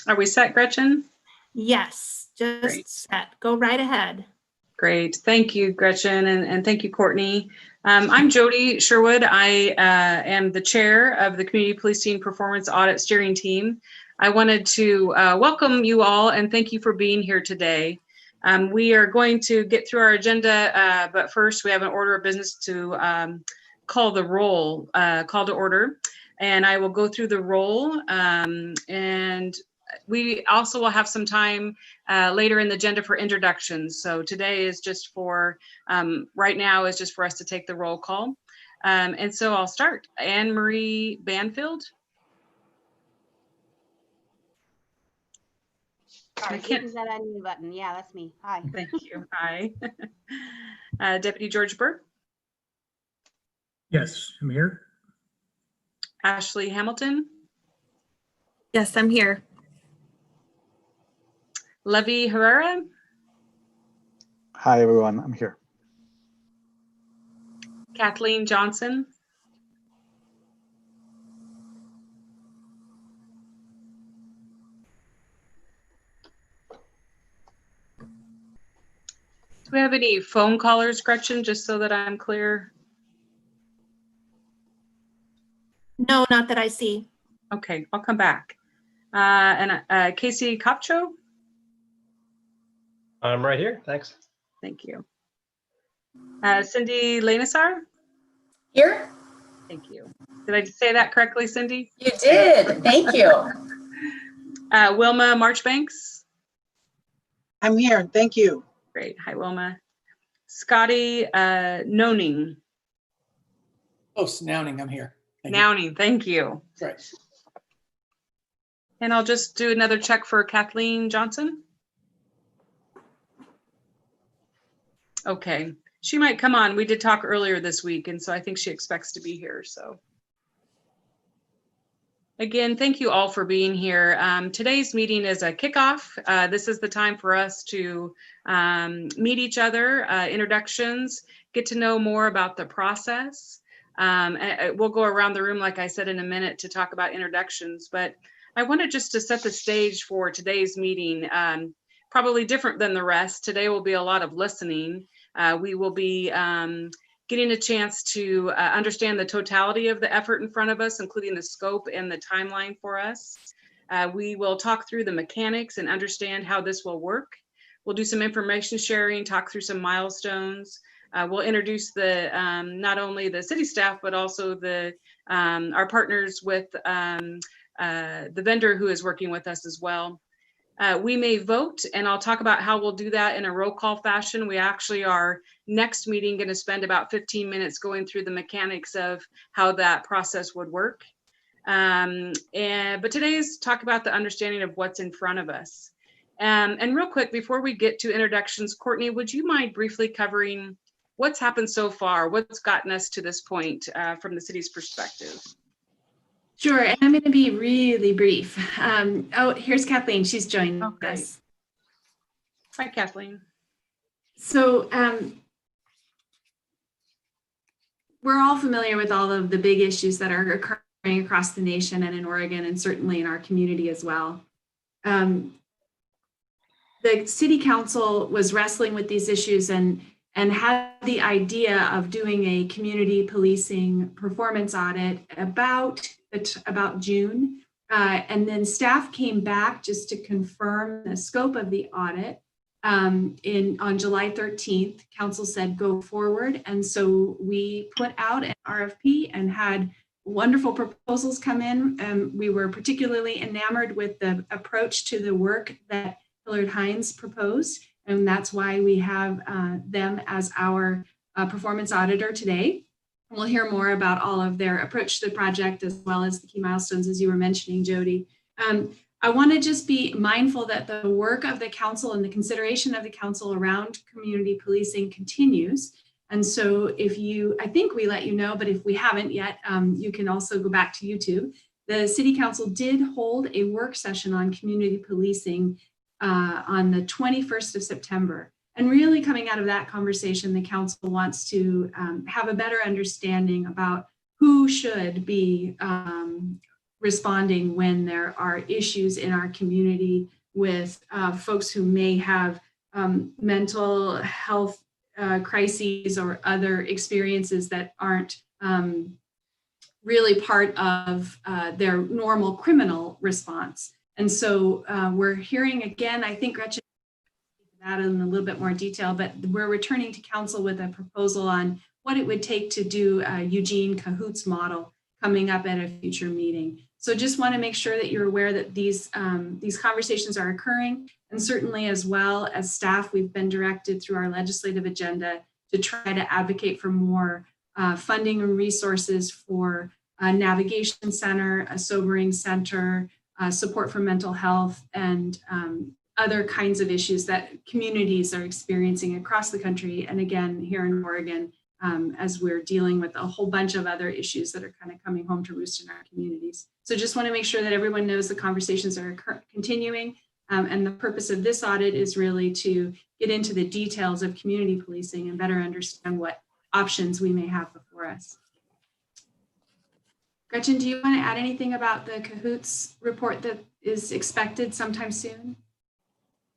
Are we set, Gretchen? Yes, just Great. set. Go right ahead. Great. Thank you, Gretchen, and thank you, Courtney. I'm Jody Sherwood. I am the chair of the Community Policing Performance Audit Steering Team. I wanted to welcome you all and thank you for being here today. We are going to get through our agenda, but first we have an order of business to call the roll, call to order. And I will go through the roll, and we also will have some time later in the agenda for introductions. So today is just for, right now is just for us to take the roll call. And so I'll start. AnnMarie Banfield. Sorry, hitting that unmute button. Yeah, that's me. Hi. Thank you. Hi. Deputy George Burke. Yes, I'm here. Ashley Hamilton. Yes, I'm here. Levy Herrera. Hi, everyone. I'm here. Kathleen Jonathan. Do we have any phone callers, Gretchen, just so that I'm clear? No, not that I see. Okay, I'll come back. And Casey Copcho. I'm right here. Thanks. Thank you. Cindy Lanasar. Here? Thank you. Did I say that correctly, Cindy? You did. Thank you. Wilma Marchbanks. I'm here. Thank you. Great. Hi, Wilma. Scotty Niemann. Oh, Snowning, I'm here. Nouning, thank you. Right. And I'll just do another check for Kathleen Jonathan. Okay, she might come on. We did talk earlier this week, and so I think she expects to be here. So again, thank you all for being here. Today's meeting is a kickoff. This is the time for us to meet each other, introductions, get to know more about the process. We'll go around the room, like I said, in a minute to talk about introductions, but I wanted just to set the stage for today's meeting, probably different than the rest. Today will be a lot of listening. We will be getting a chance to understand the totality of the effort in front of us, including the scope and the timeline for us. We will talk through the mechanics and understand how this will work. We'll do some information sharing, talk through some milestones. We'll introduce the not only the city staff, but also the our partners with the vendor who is working with us as well. We may vote, and I'll talk about how we'll do that in a roll call fashion. We actually are next meeting going to spend about 15 minutes going through the mechanics of how that process would work. But today's talk about the understanding of what's in front of us. And real quick, before we get to introductions, Courtney, would you mind briefly covering what's happened so far? What's gotten us to this point from the city's perspective? Sure, and I'm going to be really brief. Oh, here's Kathleen. She's joined us. Hi, Kathleen. So we're all familiar with all of the big issues that are occurring across the nation and in Oregon, and certainly in our community as well. The city council was wrestling with these issues and had the idea of doing a community policing performance audit about June. And then staff came back just to confirm the scope of the audit. On July 13th, council said go forward. And so we put out an RFP and had wonderful proposals come in. We were particularly enamored with the approach to the work that Hillard Hines proposed. And that's why we have them as our performance auditor today. We'll hear more about all of their approach to the project as well as the key milestones, as you were mentioning, Jody. I want to just be mindful that the work of the council and the consideration of the council around community policing continues. And so I think we let you know, but if we haven't yet, you can also go back to YouTube. The city council did hold a work session on community policing on the 21st of September. And really coming out of that conversation, the council wants to have a better understanding about who should be responding when there are issues in our community with folks who may have mental health crises or other experiences that aren't really part of their normal criminal response. And so we're hearing again, I think Gretchen that in a little bit more detail, but we're returning to council with a proposal on what it would take to do a Eugene Cahoots model coming up at a future meeting. So just want to make sure that you're aware that these conversations are occurring, and certainly as well as staff, we've been directed through our legislative agenda to try to advocate for more funding and resources for a navigation center, a sobering center, support for mental health, and other kinds of issues that communities are experiencing across the country. And again, here in Oregon, as we're dealing with a whole bunch of other issues that are kind of coming home to roost in our communities. So just want to make sure that everyone knows the conversations are continuing. And the purpose of this audit is really to get into the details of community policing and better understand what options we may have before us. Gretchen, do you want to add anything about the Cahoots report that is expected sometime soon?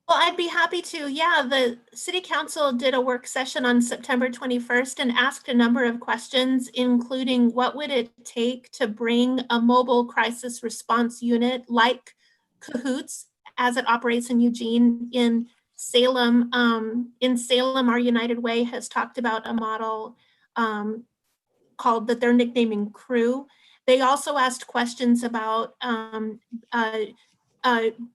Well, I'd be happy to. Yeah, the City Council did a work session on September 21st and asked a number of questions, including what would it take to bring a mobile crisis response unit like Cahoots as it operates in Eugene. In Salem, our United Way has talked about a model called that they're nicknaming Crew. They also asked questions about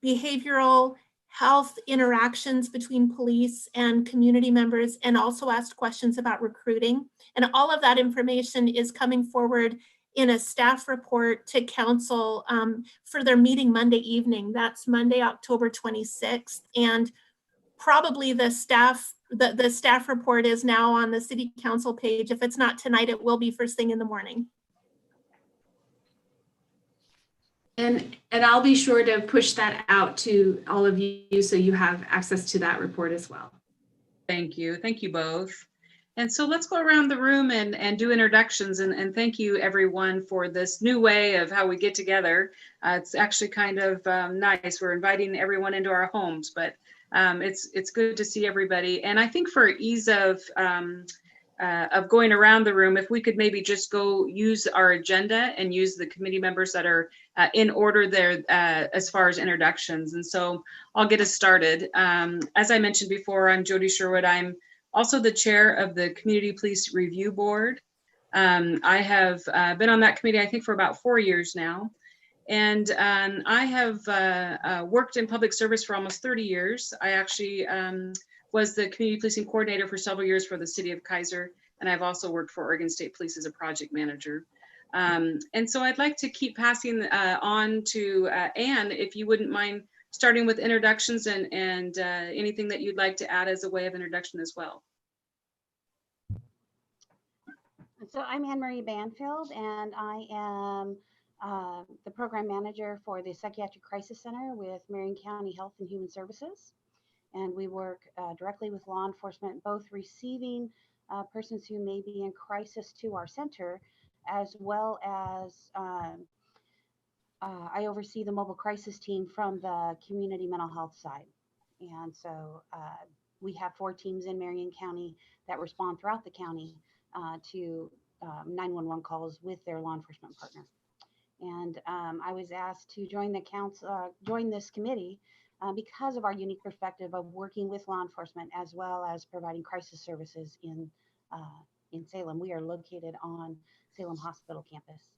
behavioral health interactions between police and community members, and also asked questions about recruiting. And all of that information is coming forward in a staff report to council for their meeting Monday evening. That's Monday, October 26th. And probably the staff report is now on the City Council page. If it's not tonight, it will be first thing in the morning. And I'll be sure to push that out to all of you so you have access to that report as well. Thank you. Thank you both. And so let's go around the room and do introductions. And thank you everyone for this new way of how we get together. It's actually kind of nice. We're inviting everyone into our homes, but it's good to see everybody. And I think for ease of going around the room, if we could maybe just go use our agenda and use the committee members that are in order there as far as introductions. And so I'll get us started. As I mentioned before, I'm Jody Sherwood. I'm also the chair of the Community Police Review Board. I have been on that committee, I think, for about 4 years now. And I have worked in public service for almost 30 years. I actually was the community policing coordinator for several years for the city of Kaiser. And I've also worked for Oregon State Police as a project manager. And so I'd like to keep passing on to Ann, if you wouldn't mind starting with introductions and anything that you'd like to add as a way of introduction as well. So I'm AnnMarie Banfield, and I am the program manager for the Psychiatric Crisis Center with Marion County Health and Human Services. And we work directly with law enforcement, both receiving persons who may be in crisis to our center, as well as I oversee the mobile crisis team from the community mental health side. And so we have 4 teams in Marion County that respond throughout the county to 911 calls with their law enforcement partner. And I was asked to join the council, join this committee because of our unique perspective of working with law enforcement as well as providing crisis services in Salem. We are located on Salem Hospital campus.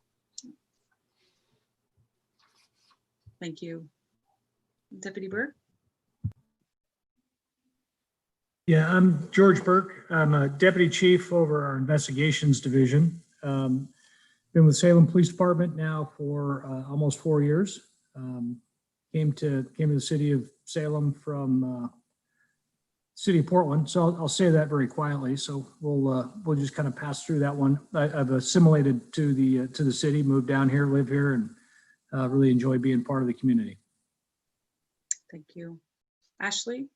Thank you. Deputy Burke? Yeah, I'm George Burke. I'm a deputy chief over our investigations division. Been with Salem Police Department now for almost 4 years. Came to the city of Salem from city of Portland, so I'll say that very quietly. So we'll just kind of pass through that one. I've assimilated to the city, moved down here, live here, and really enjoy being part of the community. Thank you. Ashley?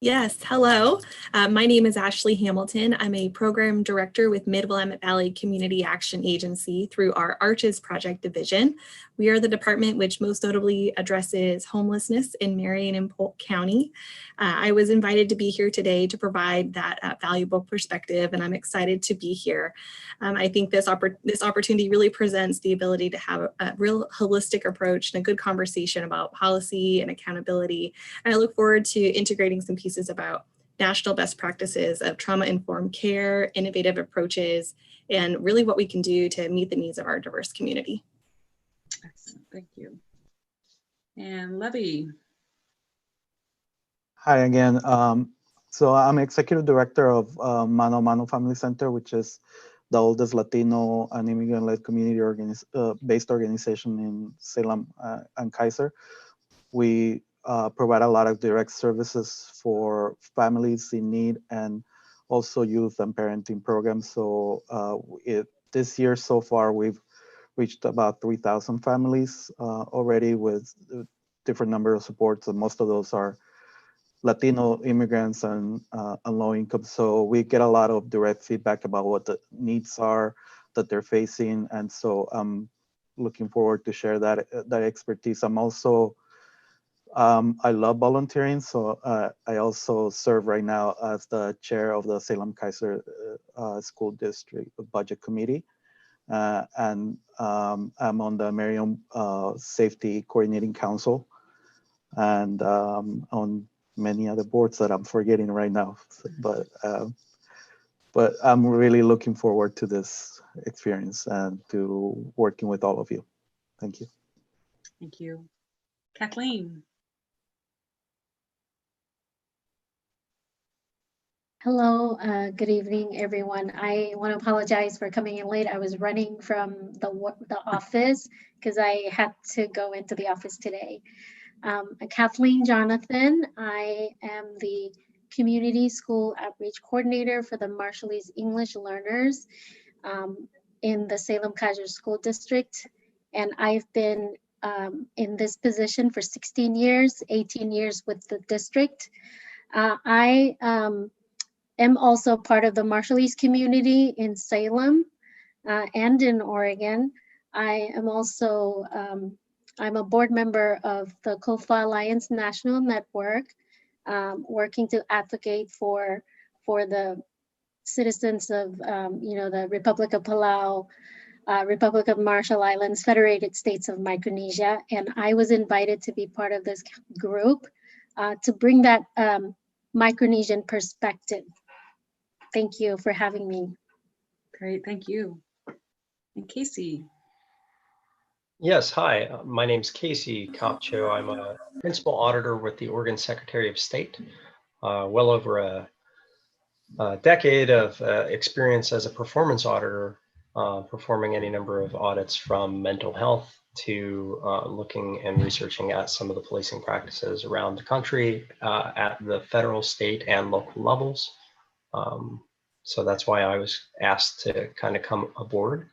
Yes, hello. My name is Ashley Hamilton. I'm a program director with Mid-Willamette Valley Community Action Agency through our Arches Project Division. We are the department which most notably addresses homelessness in Marion and Polk County. I was invited to be here today to provide that valuable perspective, and I'm excited to be here. I think this opportunity really presents the ability to have a real holistic approach and a good conversation about policy and accountability. And I look forward to integrating some pieces about national best practices of trauma-informed care, innovative approaches, and really what we can do to meet the needs of our diverse community. Excellent, thank you. And Levy. Hi again. So I'm executive director of Mano Mano Family Center, which is the oldest Latino and immigrant-led community based organization in Salem and Kaiser. We provide a lot of direct services for families in need and also youth and parenting programs. So this year so far, we've reached about 3,000 families already with different number of supports, and most of those are Latino immigrants and low income. So we get a lot of direct feedback about what the needs are that they're facing. And so I'm looking forward to share that expertise. I'm also, I love volunteering. So I also serve right now as the chair of the Salem Kaiser School District Budget Committee. And I'm on the Marion Safety Coordinating Council and on many other boards that I'm forgetting right now. But I'm really looking forward to this experience and to working with all of you. Thank you. Thank you. Kathleen. Hello, good evening, everyone. I want to apologize for coming in late. I was running from the office because I had to go into the office today. Kathleen Jonathan. I am the Community School Outreach Coordinator for the Marshallese English Learners in the Salem Kaiser School District. And I've been in this position for 16 years, 18 years with the district. I am also part of the Marshallese community in Salem and in Oregon. I am also, I'm a board member of the COFA Alliance National Network, working to advocate for the citizens of, the Republic of Palau, Republic of Marshall Islands, Federated States of Micronesia. And I was invited to be part of this group to bring that Micronesian perspective. Thank you for having me. Great, thank you. And Casey. Yes, hi, my name's Casey Copcho. I'm a principal auditor with the Oregon Secretary of State. Well over a decade of experience as a performance auditor, performing any number of audits from mental health to looking and researching at some of the policing practices around the country at the federal, state, and local levels. So that's why I was asked to kind of come aboard.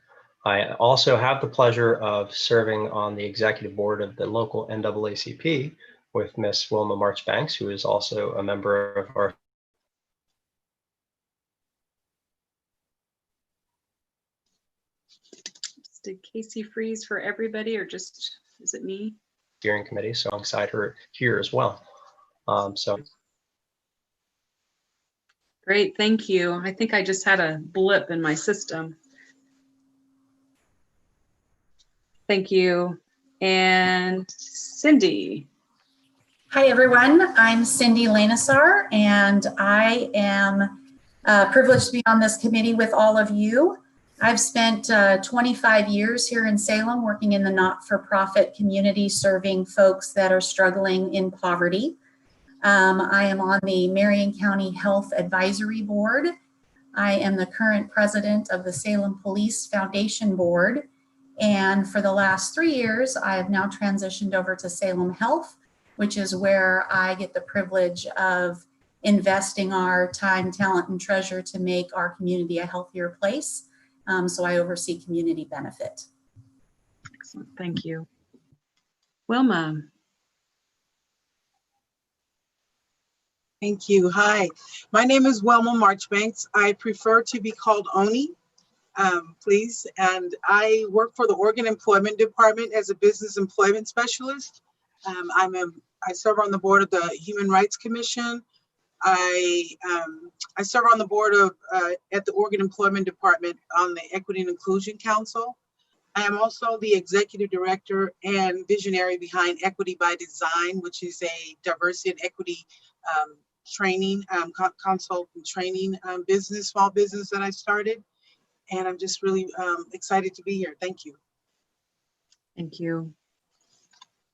I also have the pleasure of serving on the executive board of the local NAACP with Miss Wilma Marchbanks, who is also a member of our Did Casey freeze for everybody or just, is it me? steering committee, so alongside her here as well. Great, thank you. I think I just had a blip in my system. Thank you. And Cindy. Hi, everyone. I'm Cindy Lanasar, and I am privileged to be on this committee with all of you. I've spent 25 years here in Salem working in the not-for-profit community serving folks that are struggling in poverty. I am on the Marion County Health Advisory Board. I am the current president of the Salem Police Foundation Board. And for the last 3 years, I have now transitioned over to Salem Health, which is where I get the privilege of investing our time, talent, and treasure to make our community a healthier place. So I oversee community benefit. Excellent, thank you. Wilma. Thank you. Hi, my name is Wilma Marchbanks. I prefer to be called Oni, please. And I work for the Oregon Employment Department as a business employment specialist. I serve on the board of the Human Rights Commission. I serve on the board of at the Oregon Employment Department on the Equity and Inclusion Council. I am also the executive director and visionary behind Equity by Design, which is a diversity and equity training, consult and training business, small business that I started. And I'm just really excited to be here. Thank you. Thank you.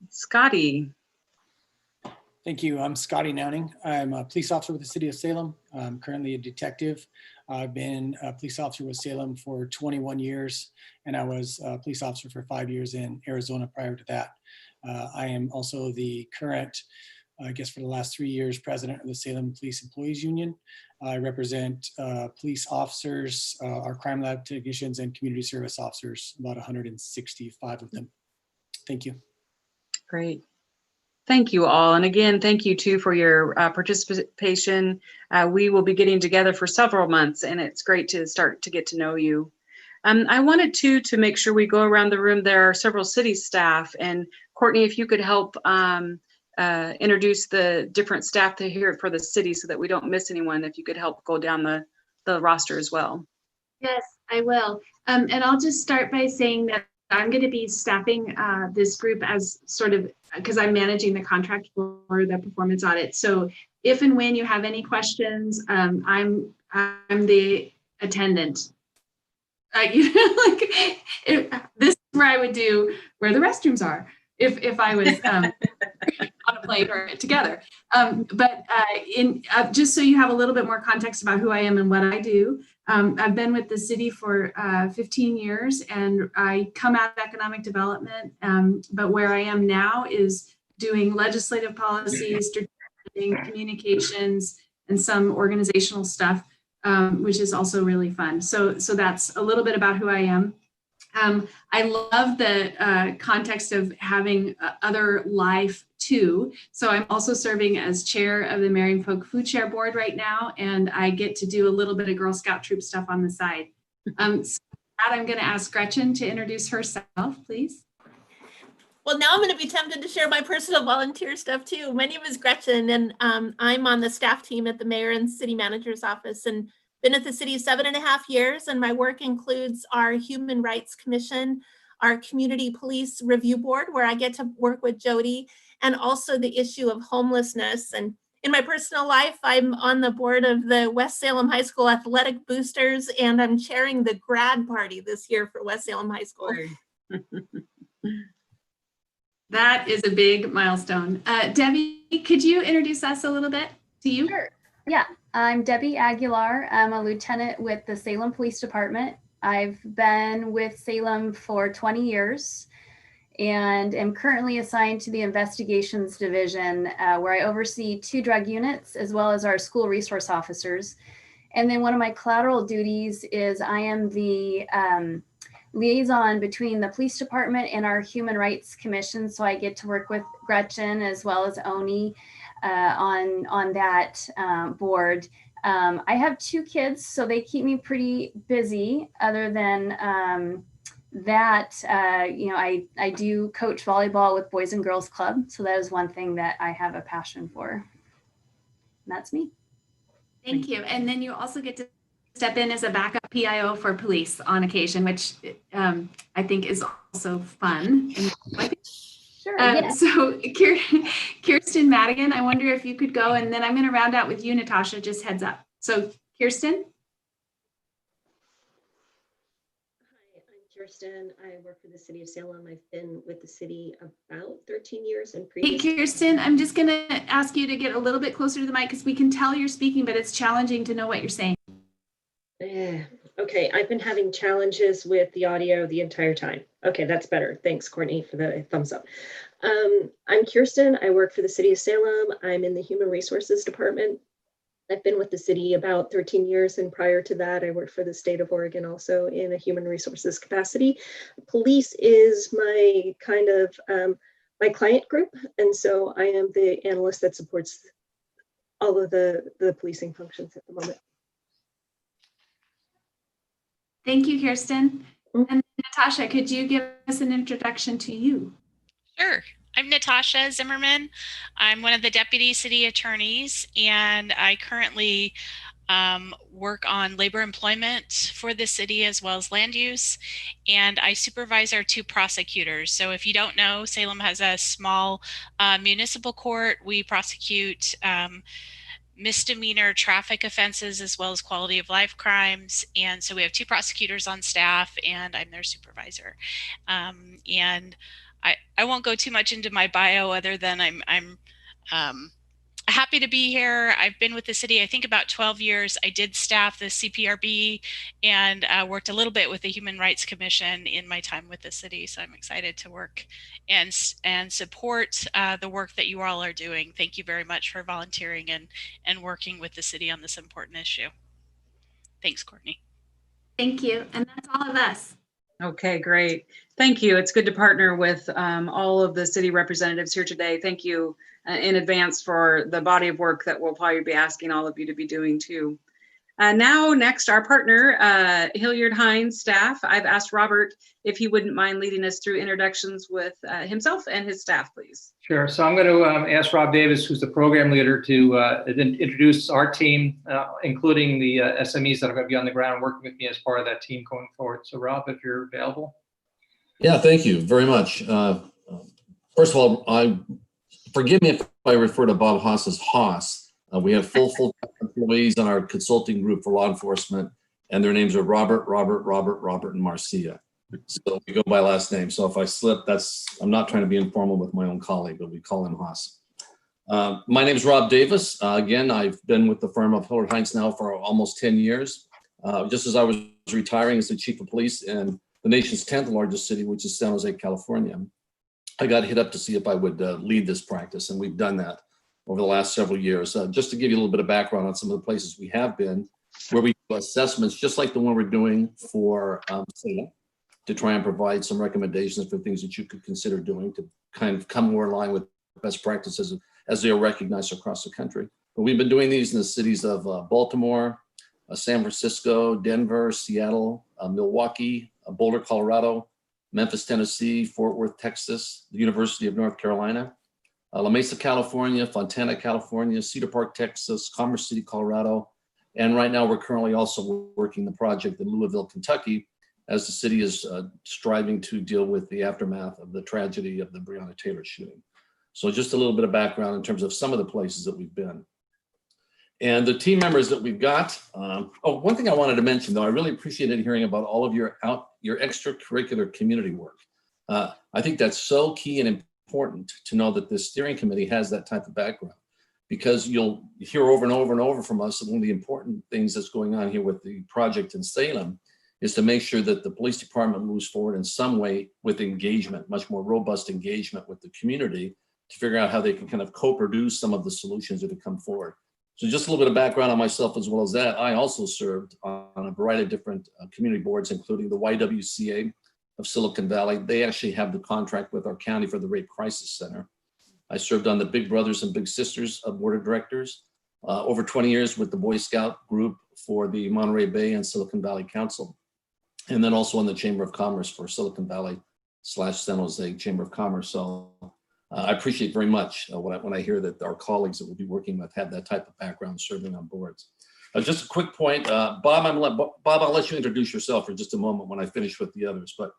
Scotty. Thank you. I'm Scotty Niemann. I'm a police officer with the city of Salem. I'm currently a detective. I've been a police officer with Salem for 21 years, and I was a police officer for 5 years in Arizona prior to that. I am also the current, I guess for the last 3 years, president of the Salem Police Employees Union. I represent police officers, our crime lab technicians, and community service officers, about 165 of them. Thank you. Great. Thank you all. And again, thank you too for your participation. We will be getting together for several months, and it's great to start to get to know you. I wanted to make sure we go around the room. There are several city staff, and Courtney, if you could help introduce the different staff to here for the city so that we don't miss anyone, if you could help go down the roster as well. Yes, I will. And I'll just start by saying that I'm going to be staffing this group as sort of, because I'm managing the contract for the performance audit. So if and when you have any questions, I'm the attendant. This is where I would do where the restrooms are if I was on a plane or together. Just so you have a little bit more context about who I am and what I do. I've been with the city for 15 years, and I come out of economic development, but where I am now is doing legislative policies, strategic communications, and some organizational stuff, which is also really fun. So that's a little bit about who I am. I love the context of having other life too. So I'm also serving as chair of the Marion Folk Food Share Board right now, and I get to do a little bit of Girl Scout troop stuff on the side. So with that, I'm going to ask Gretchen to introduce herself, please. Well, now I'm going to be tempted to share my personal volunteer stuff too. My name is Gretchen, and I'm on the staff team at the mayor and city manager's office, and been at the city 7.5 years, and my work includes our Human Rights Commission, our Community Police Review Board, where I get to work with Jody, and also the issue of homelessness. And in my personal life, I'm on the board of the West Salem High School Athletic Boosters, and I'm chairing the grad party this year for West Salem High School. That is a big milestone. Debbie, could you introduce us a little bit to you? Sure. Yeah, I'm Debbie Aguilar. I'm a lieutenant with the Salem Police Department. I've been with Salem for 20 years and am currently assigned to the Investigations Division, where I oversee 2 drug units as well as our school resource officers. And then one of my collateral duties is I am the liaison between the police department and our Human Rights Commission. So I get to work with Gretchen as well as Oni on that board. I have 2 kids, so they keep me pretty busy. Other than that, I do coach volleyball with Boys and Girls Club. So that is one thing that I have a passion for. And that's me. Thank you. And then you also get to step in as a backup PIO for police on occasion, which I think is also fun. Sure. Yeah. So Kirsten Madigan, I wonder if you could go, and then I'm going to round out with you, Natasha, just heads up. So Kirsten. Hi, I'm Kirsten. I work for the city of Salem. I've been with the city about 13 years. And Hey, Kirsten, I'm just going to ask you to get a little bit closer to the mic because we can tell you're speaking, but it's challenging to know what you're saying. Okay, I've been having challenges with the audio the entire time. Okay, that's better. Thanks, Courtney, for the thumbs up. I'm Kirsten. I work for the city of Salem. I'm in the Human Resources Department. I've been with the city about 13 years, and prior to that, I worked for the state of Oregon also in a human resources capacity. Police is my kind of my client group, and so I am the analyst that supports all of the policing functions at the moment. Thank you, Kirsten. And Natasha, could you give us an introduction to you? Sure. I'm Natasha Zimmerman. I'm one of the deputy city attorneys, and I currently work on labor employment for the city as well as land use, and I supervise our 2 prosecutors. So if you don't know, Salem has a small municipal court. We prosecute misdemeanor traffic offenses as well as quality of life crimes, and so we have 2 prosecutors on staff, and I'm their supervisor. And I won't go too much into my bio other than I'm happy to be here. I've been with the city, I think, about 12 years. I did staff the CPRB and worked a little bit with the Human Rights Commission in my time with the city. So I'm excited to work and support the work that you all are doing. Thank you very much for volunteering and working with the city on this important issue. Thanks, Courtney. Thank you. And that's all of us. Okay, great. Thank you. It's good to partner with all of the city representatives here today. Thank you in advance for the body of work that we'll probably be asking all of you to be doing too. Now, next, our partner, Hilliard Hines staff. I've asked Robert if he wouldn't mind leading us through introductions with himself and his staff, please. Sure. So I'm going to ask Rob Davis, who's the program leader, to introduce our team, including the SMEs that are going to be on the ground working with me as part of that team going forward. So Rob, if you're available. Yeah, thank you very much. First of all, forgive me if I refer to Bob Haas as Haas. We have full employees on our consulting group for law enforcement, and their names are Robert, and Marcia. So we go by last name. So if I slip, I'm not trying to be informal with my own colleague, but we call him Haas. My name is Rob Davis. Again, I've been with the firm of Hilliard Hines now for almost 10 years. Just as I was retiring as the chief of police in the nation's 10th largest city, which is San Jose, California, I got hit up to see if I would lead this practice, and we've done that over the last several years. Just to give you a little bit of background on some of the places we have been, where we do assessments, just like the one we're doing for Salem, to try and provide some recommendations for things that you could consider doing to kind of come more in line with best practices as they are recognized across the country. But we've been doing these in the cities of Baltimore, San Francisco, Denver, Seattle, Milwaukee, Boulder, Colorado, Memphis, Tennessee, Fort Worth, Texas, the University of North Carolina, La Mesa, California, Fontana, California, Cedar Park, Texas, Commerce City, Colorado. And right now we're currently also working the project in Louisville, Kentucky, as the city is striving to deal with the aftermath of the tragedy of the Breonna Taylor shooting. So just a little bit of background in terms of some of the places that we've been. And the team members that we've got. One thing I wanted to mention, though, I really appreciated hearing about all of your extracurricular community work. I think that's so key and important to know that this steering committee has that type of background, because you'll hear over and over and over from us that one of the important things that's going on here with the project in Salem is to make sure that the police department moves forward in some way with engagement, much more robust engagement with the community, to figure out how they can kind of co-produce some of the solutions that have come forward. So just a little bit of background on myself as well as that. I also served on a variety of different community boards, including the YWCA of Silicon Valley. They actually have the contract with our county for the Rape Crisis Center. I served on the Big Brothers and Big Sisters of Board of Directors, over 20 years with the Boy Scout group for the Monterey Bay and Silicon Valley Council, and then also in the Chamber of Commerce for Silicon Valley / San Jose Chamber of Commerce. So I appreciate very much when I hear that our colleagues that we'll be working with have that type of background serving on boards. Just a quick point, Bob, I'll let you introduce yourself for just a moment when I finish with the others, but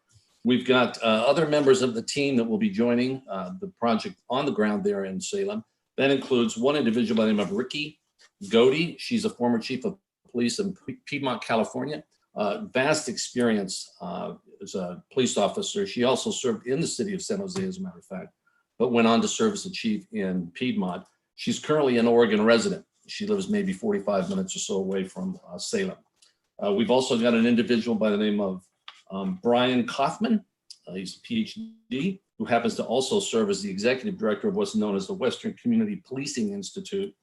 we've got other members of the team that will be joining the project on the ground there in Salem. That includes one individual by the name of Ricky Godey. She's a former chief of police in Piedmont, California. Vast experience as a police officer. She also served in the city of San Jose, as a matter of fact, but went on to serve as a chief in Piedmont. She's currently an Oregon resident. She lives maybe 45 minutes or so away from Salem. We've also got an individual by the name of Brian Kaufman. He's a PhD, who happens to also serve as the executive director of what's known as the Western Community Policing Institute.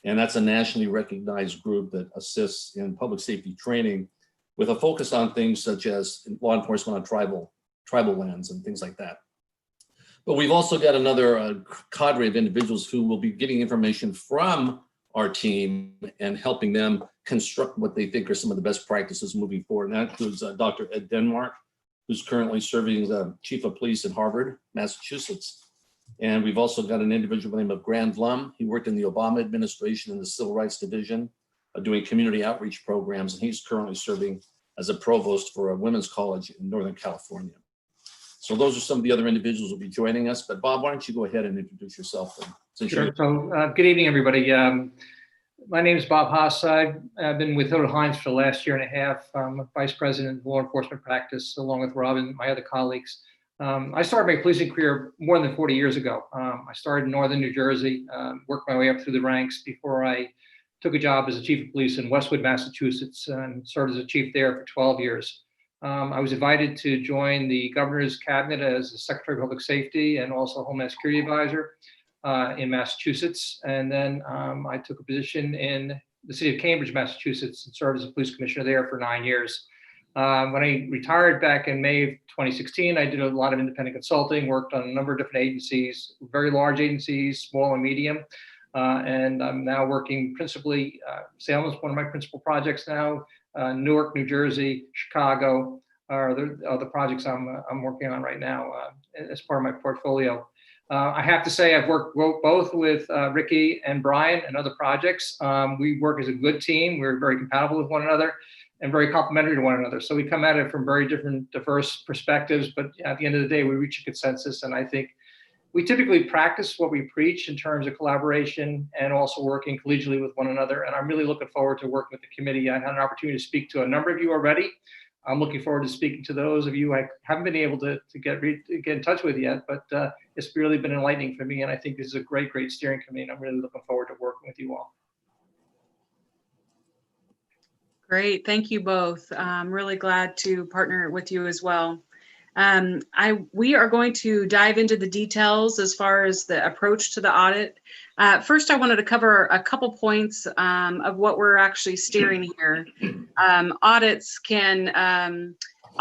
And that's a nationally recognized group that assists in public safety training with a focus on things such as law enforcement on tribal lands and things like that. But we've also got another cadre of individuals who will be getting information from our team and helping them construct what they think are some of the best practices moving forward. And that includes Dr. Ed Denmark, who's currently serving as Chief of Police in Harvard, Massachusetts. And we've also got an individual by the name of Grant Lum. He worked in the Obama administration in the Civil Rights Division, doing community outreach programs, and he's currently serving as a provost for a women's college in Northern California. So those are some of the other individuals who will be joining us. But Bob, why don't you go ahead and introduce yourself? Sure. So good evening, everybody. My name is Bob Haas. I've been with Hood Hines for the last year and a half. I'm a vice president of law enforcement practice, along with Rob and my other colleagues. I started my policing career more than 40 years ago. I started in northern New Jersey, worked my way up through the ranks before I took a job as a chief of police in Westwood, Massachusetts, and served as a chief there for 12 years. I was invited to join the governor's cabinet as the Secretary of Public Safety and also Homeland Security Advisor in Massachusetts. And then I took a position in the city of Cambridge, Massachusetts, and served as a police commissioner there for 9 years. When I retired back in May of 2016, I did a lot of independent consulting, worked on a number of different agencies, very large agencies, small and medium. And I'm now working principally, Salem is one of my principal projects now, Newark, New Jersey, Chicago are the projects I'm working on right now as part of my portfolio. I have to say I've worked both with Ricky and Brian and other projects. We work as a good team. We're very compatible with one another and very complementary to one another. So we come at it from very different, diverse perspectives, but at the end of the day, we reach a consensus. And I think we typically practice what we preach in terms of collaboration and also working collegially with one another. And I'm really looking forward to working with the committee. I had an opportunity to speak to a number of you already. I'm looking forward to speaking to those of you I haven't been able to get in touch with yet, but it's really been enlightening for me. And I think this is a great, great steering committee. And I'm really looking forward to working with you all. Great, thank you both. I'm really glad to partner with you as well. We are going to dive into the details as far as the approach to the audit. First, I wanted to cover a couple points of what we're actually steering here.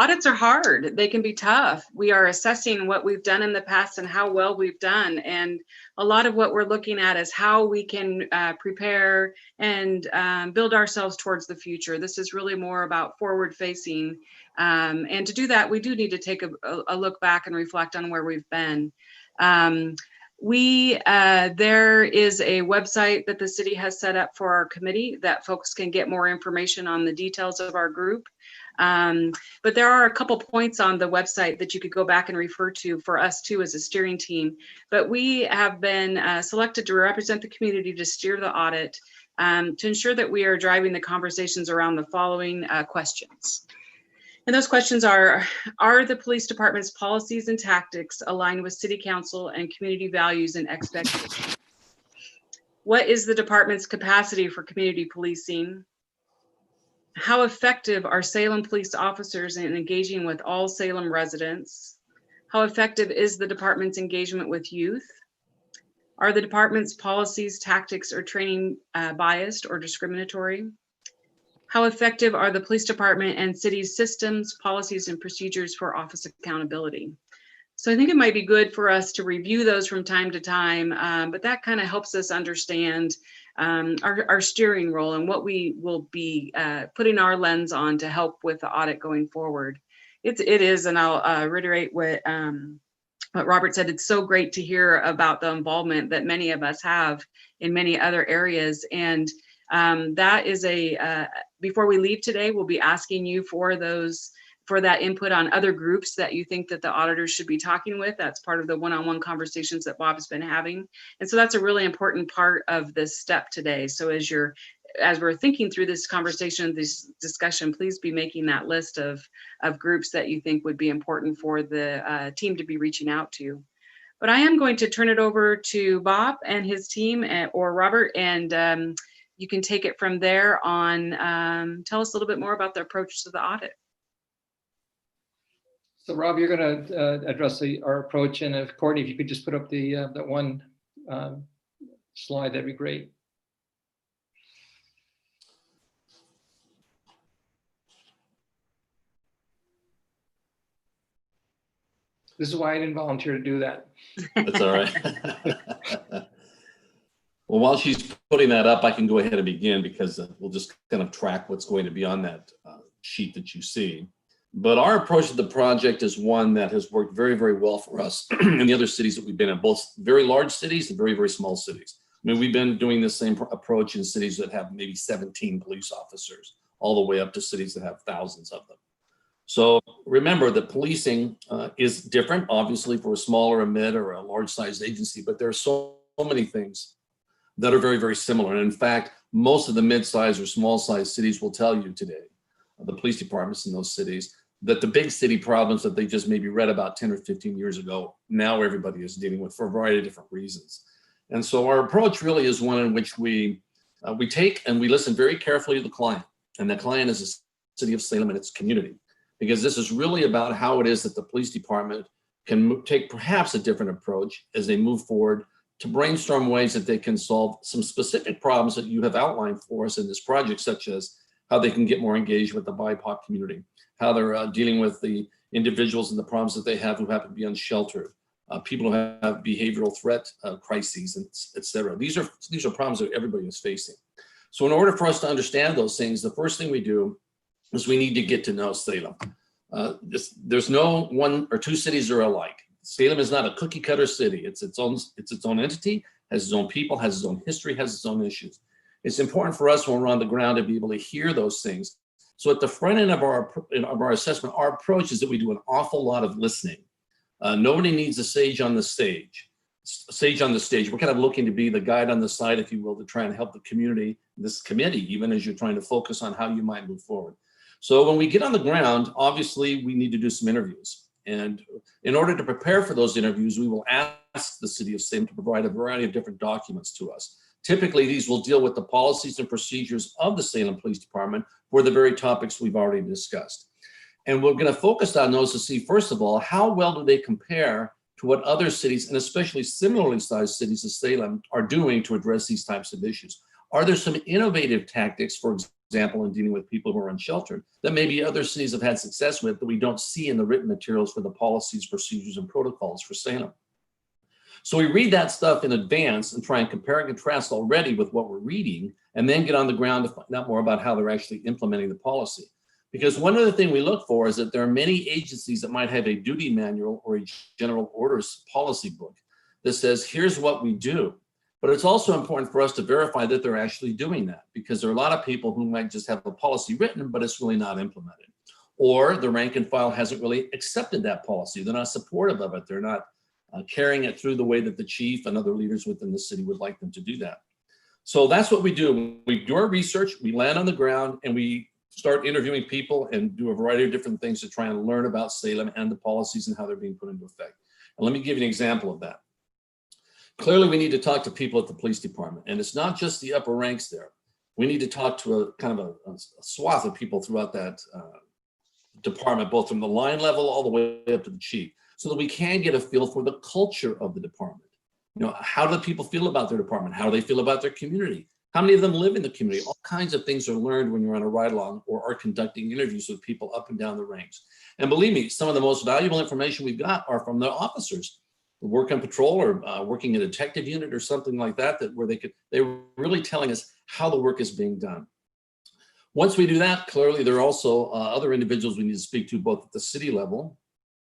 Audits are hard. They can be tough. We are assessing what we've done in the past and how well we've done. And a lot of what we're looking at is how we can prepare and build ourselves towards the future. This is really more about forward facing. And to do that, we do need to take a look back and reflect on where we've been. There is a website that the city has set up for our committee that folks can get more information on the details of our group. But there are a couple points on the website that you could go back and refer to for us too as a steering team. But we have been selected to represent the community to steer the audit to ensure that we are driving the conversations around the following questions. And those questions are the police department's policies and tactics aligned with city council and community values and expectations? What is the department's capacity for community policing? How effective are Salem police officers in engaging with all Salem residents? How effective is the department's engagement with youth? Are the department's policies, tactics, or training biased or discriminatory? How effective are the police department and city's systems, policies, and procedures for office accountability? So I think it might be good for us to review those from time to time, but that kind of helps us understand our steering role and what we will be putting our lens on to help with the audit going forward. It is, and I'll reiterate what Robert said, it's so great to hear about the involvement that many of us have in many other areas. And that is before we leave today, we'll be asking you for that input on other groups that you think that the auditors should be talking with. That's part of the one-on-one conversations that Bob's been having. And so that's a really important part of this step today. So as we're thinking through this conversation, this discussion, please be making that list of groups that you think would be important for the team to be reaching out to. But I am going to turn it over to Bob and his team or Robert, and you can take it from there on. Tell us a little bit more about the approach to the audit. So Rob, you're going to address our approach, and if Courtney, if you could just put up that one slide, that'd be great. This is why I didn't volunteer to do that. That's all right. Well, while she's putting that up, I can go ahead and begin because we'll just kind of track what's going to be on that sheet that you see. But our approach to the project is one that has worked very, very well for us in the other cities that we've been in, both very large cities and very, very small cities. I mean, we've been doing the same approach in cities that have maybe 17 police officers, all the way up to cities that have thousands of them. So remember that policing is different, obviously, for a smaller, a mid, or a large-sized agency, but there are so many things that are very, very similar. And in fact, most of the mid-sized or small-sized cities will tell you today, the police departments in those cities, that the big city problems that they just maybe read about 10 or 15 years ago, now everybody is dealing with for a variety of different reasons. And so our approach really is one in which we take and we listen very carefully to the client. And the client is the city of Salem and its community, because this is really about how it is that the police department can take perhaps a different approach as they move forward to brainstorm ways that they can solve some specific problems that you have outlined for us in this project, such as how they can get more engaged with the BIPOC community, how they're dealing with the individuals and the problems that they have who happen to be unsheltered, people who have behavioral threat crises, and et cetera. These are problems that everybody is facing. So in order for us to understand those things, the first thing we do is we need to get to know Salem. There's no one or two cities are alike. Salem is not a cookie cutter city. It's its own entity, has its own people, has its own history, has its own issues. It's important for us when we're on the ground to be able to hear those things. So at the front end of our assessment, our approach is that we do an awful lot of listening. Nobody needs a sage on the stage. We're kind of looking to be the guide on the side, if you will, to try and help the community, this committee, even as you're trying to focus on how you might move forward. So when we get on the ground, obviously we need to do some interviews. And in order to prepare for those interviews, we will ask the city of Salem to provide a variety of different documents to us. Typically, these will deal with the policies and procedures of the Salem Police Department for the very topics we've already discussed. And we're going to focus on those to see, first of all, how well do they compare to what other cities, and especially similarly sized cities as Salem, are doing to address these types of issues. Are there some innovative tactics, for example, in dealing with people who are unsheltered, that maybe other cities have had success with that we don't see in the written materials for the policies, procedures, and protocols for Salem? So we read that stuff in advance and try and compare and contrast already with what we're reading, and then get on the ground to find out more about how they're actually implementing the policy. Because one other thing we look for is that there are many agencies that might have a duty manual or a general orders policy book that says, here's what we do. But it's also important for us to verify that they're actually doing that, because there are a lot of people who might just have a policy written, but it's really not implemented. Or the rank and file hasn't really accepted that policy. They're not supportive of it. They're not carrying it through the way that the chief and other leaders within the city would like them to do that. So that's what we do. We do our research, we land on the ground, and we start interviewing people and do a variety of different things to try and learn about Salem and the policies and how they're being put into effect. And let me give you an example of that. Clearly, we need to talk to people at the police department, and it's not just the upper ranks there. We need to talk to a kind of a swath of people throughout that department, both from the line level all the way up to the chief, so that we can get a feel for the culture of the department. You know, how do people feel about their department? How do they feel about their community? How many of them live in the community? All kinds of things are learned when you're on a ride-along or are conducting interviews with people up and down the ranks. And believe me, some of the most valuable information we've got are from the officers who work on patrol or working in a detective unit or something like that, where they're really telling us how the work is being done. Once we do that, clearly there are also other individuals we need to speak to, both at the city level,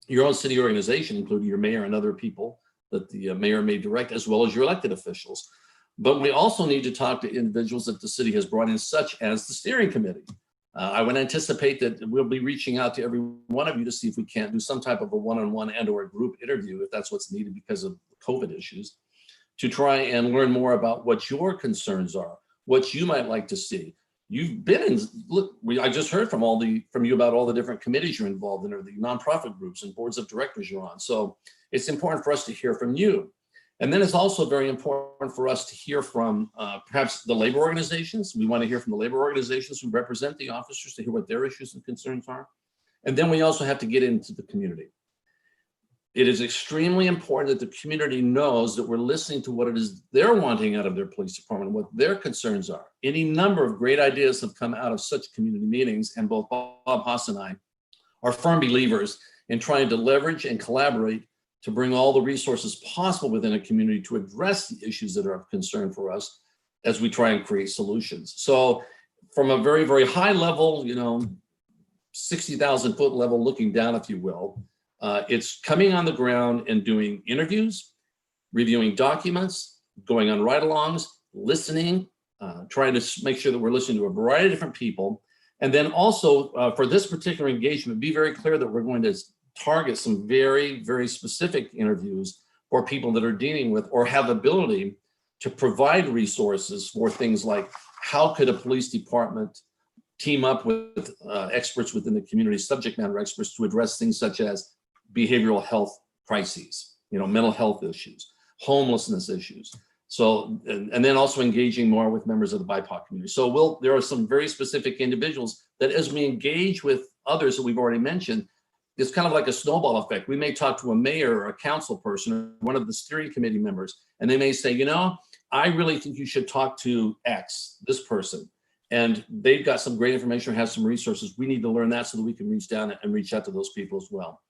your own city organization, including your mayor and other people that the mayor may direct, as well as your elected officials. But we also need to talk to individuals that the city has brought in, such as the steering committee. I would anticipate that we'll be reaching out to every one of you to see if we can't do some type of a one-on-one and or a group interview, if that's what's needed because of COVID issues, to try and learn more about what your concerns are, what you might like to see. You've been in, look, I just heard from you about all the different committees you're involved in, or the nonprofit groups and boards of directors you're on. So it's important for us to hear from you. And then it's also very important for us to hear from perhaps the labor organizations. We want to hear from the labor organizations who represent the officers to hear what their issues and concerns are. And then we also have to get into the community. It is extremely important that the community knows that we're listening to what it is they're wanting out of their police department, what their concerns are. Any number of great ideas have come out of such community meetings, and both Bob Haas and I are firm believers in trying to leverage and collaborate to bring all the resources possible within a community to address the issues that are of concern for us as we try and create solutions. So from a very, very high level, 60,000 foot level looking down, if you will, it's coming on the ground and doing interviews, reviewing documents, going on ride-alongs, listening, trying to make sure that we're listening to a variety of different people. And then also for this particular engagement, be very clear that we're going to target some very, very specific interviews for people that are dealing with or have ability to provide resources for things like how could a police department team up with experts within the community, subject matter experts, to address things such as behavioral health crises, mental health issues, homelessness issues. So, and then also engaging more with members of the BIPOC community. So there are some very specific individuals that as we engage with others that we've already mentioned, it's kind of like a snowball effect. We may talk to a mayor or a council person or one of the steering committee members, and they may say, I really think you should talk to X, this person. And they've got some great information or have some resources. We need to learn that so that we can reach down and reach out to those people as well.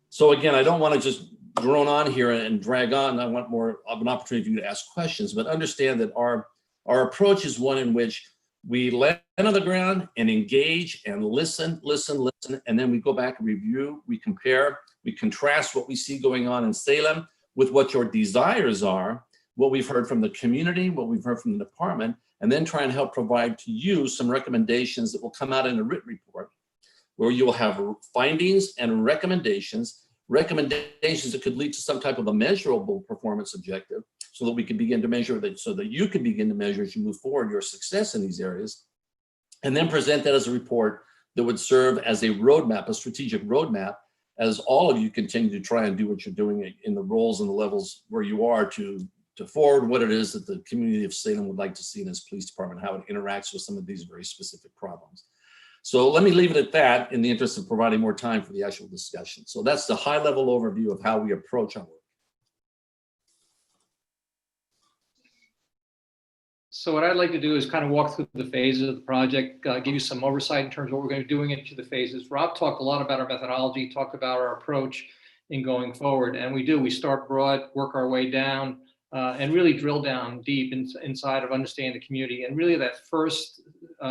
So again, I don't want to just drone on here and drag on. I want more of an opportunity for you to ask questions, but understand that our approach is one in which we land on the ground and engage and listen, and then we go back and review, we compare, we contrast what we see going on in Salem with what your desires are, what we've heard from the community, what we've heard from the department, and then try and help provide to you some recommendations that will come out in a written report where you will have findings and recommendations that could lead to some type of a measurable performance objective so that we can begin to measure that, so that you can begin to measure as you move forward your success in these areas, and then present that as a report that would serve as a roadmap, a strategic roadmap, as all of you continue to try and do what you're doing in the roles and the levels where you are to forward what it is that the community of Salem would like to see in this police department, how it interacts with some of these very specific problems. So let me leave it at that in the interest of providing more time for the actual discussion. So that's the high level overview of how we approach our work. So what I'd like to do is kind of walk through the phases of the project, give you some oversight in terms of what we're going to be doing in each of the phases. Rob talked a lot about our methodology, talked about our approach in going forward. And we start broad, work our way down, and really drill down deep inside of understanding the community. And really that first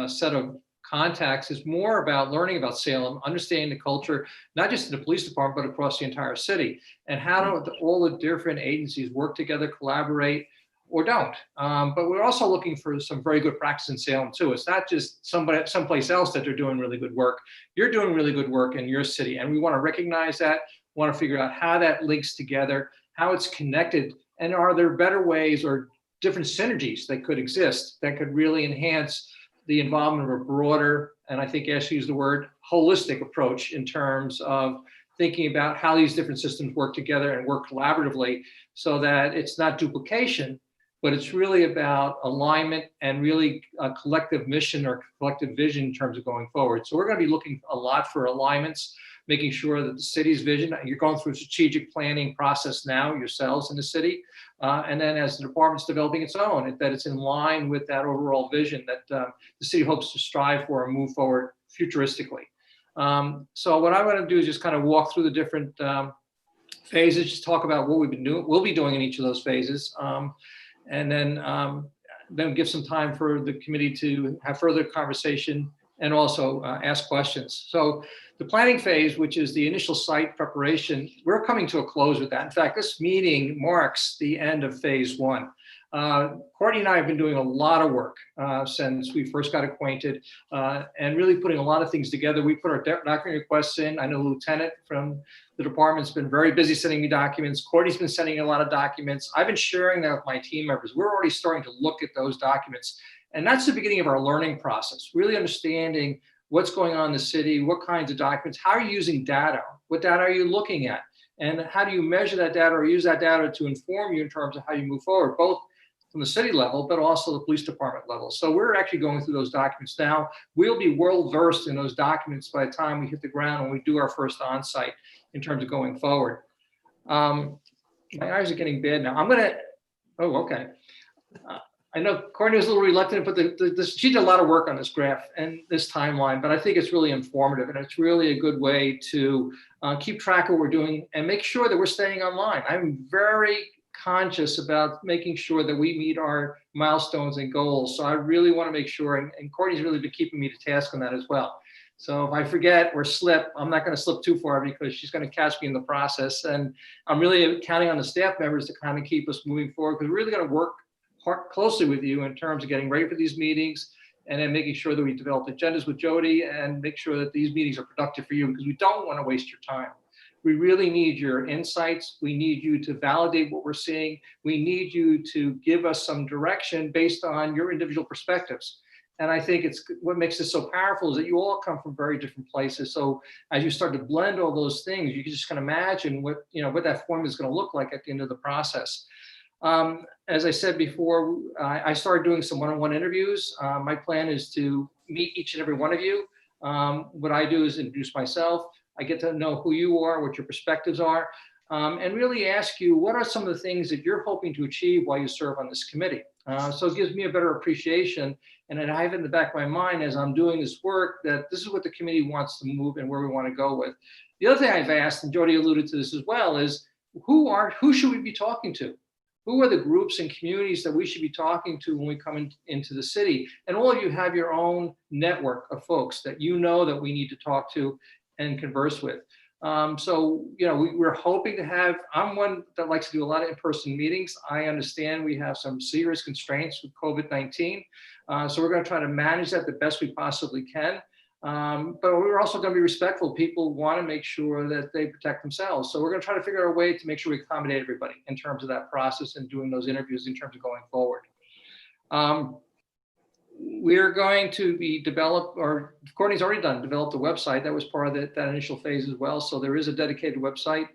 set of contacts is more about learning about Salem, understanding the culture, not just in the police department, but across the entire city, and how do all the different agencies work together, collaborate, or don't. But we're also looking for some very good practice in Salem too. It's not just someplace else that they're doing really good work. You're doing really good work in your city, and we want to recognize that, want to figure out how that links together, how it's connected, and are there better ways or different synergies that could exist that could really enhance the involvement of a broader, and I think Ash used the word, holistic approach in terms of thinking about how these different systems work together and work collaboratively so that it's not duplication, but it's really about alignment and really a collective mission or collective vision in terms of going forward. So we're going to be looking a lot for alignments, making sure that the city's vision, you're going through a strategic planning process now yourselves in the city. And then as the department's developing its own, that it's in line with that overall vision that the city hopes to strive for and move forward futuristically. So what I want to do is just kind of walk through the different phases, just talk about what we'll be doing in each of those phases. And then give some time for the committee to have further conversation and also ask questions. So the planning phase, which is the initial site preparation, we're coming to a close with that. In fact, this meeting marks the end of phase one. Courtney and I have been doing a lot of work since we first got acquainted and really putting a lot of things together. We put our document requests in. I know Lieutenant from the department's been very busy sending me documents. Courtney's been sending a lot of documents. I've been sharing that with my team members. We're already starting to look at those documents. And that's the beginning of our learning process, really understanding what's going on in the city, what kinds of documents, how are you using data, what data are you looking at, and how do you measure that data or use that data to inform you in terms of how you move forward, both from the city level, but also the police department level. So we're actually going through those documents now. We'll be well versed in those documents by the time we hit the ground and we do our first on-site in terms of going forward. My eyes are getting bad now. I'm gonna, oh, okay. I know Courtney was a little reluctant, but she did a lot of work on this graph and this timeline, but I think it's really informative, and it's really a good way to keep track of what we're doing and make sure that we're staying online. I'm very conscious about making sure that we meet our milestones and goals. So I really want to make sure, and Courtney's really been keeping me to task on that as well. So if I forget or slip, I'm not going to slip too far because she's going to catch me in the process. And I'm really counting on the staff members to kind of keep us moving forward, because we're really going to work closely with you in terms of getting ready for these meetings, and then making sure that we develop agendas with Jody and make sure that these meetings are productive for you, because we don't want to waste your time. We really need your insights. We need you to validate what we're seeing. We need you to give us some direction based on your individual perspectives. And I think it's what makes this so powerful is that you all come from very different places. So as you start to blend all those things, you can just kind of imagine what that form is going to look like at the end of the process. As I said before, I started doing some one-on-one interviews. My plan is to meet each and every one of you. What I do is introduce myself. I get to know who you are, what your perspectives are, and really ask you, what are some of the things that you're hoping to achieve while you serve on this committee? So it gives me a better appreciation. And then I have it in the back of my mind as I'm doing this work that this is what the committee wants to move and where we want to go with. The other thing I've asked, and Jody alluded to this as well, is who should we be talking to? Who are the groups and communities that we should be talking to when we come into the city? And all of you have your own network of folks that you know that we need to talk to and converse with. So, we're hoping to have, I'm one that likes to do a lot of in-person meetings. I understand we have some serious constraints with COVID-19. So we're going to try to manage that the best we possibly can. But we're also going to be respectful. People want to make sure that they protect themselves. So we're going to try to figure out a way to make sure we accommodate everybody in terms of that process and doing those interviews in terms of going forward. We're going to be or Courtney's already developed a website. That was part of that initial phase as well. So there is a dedicated website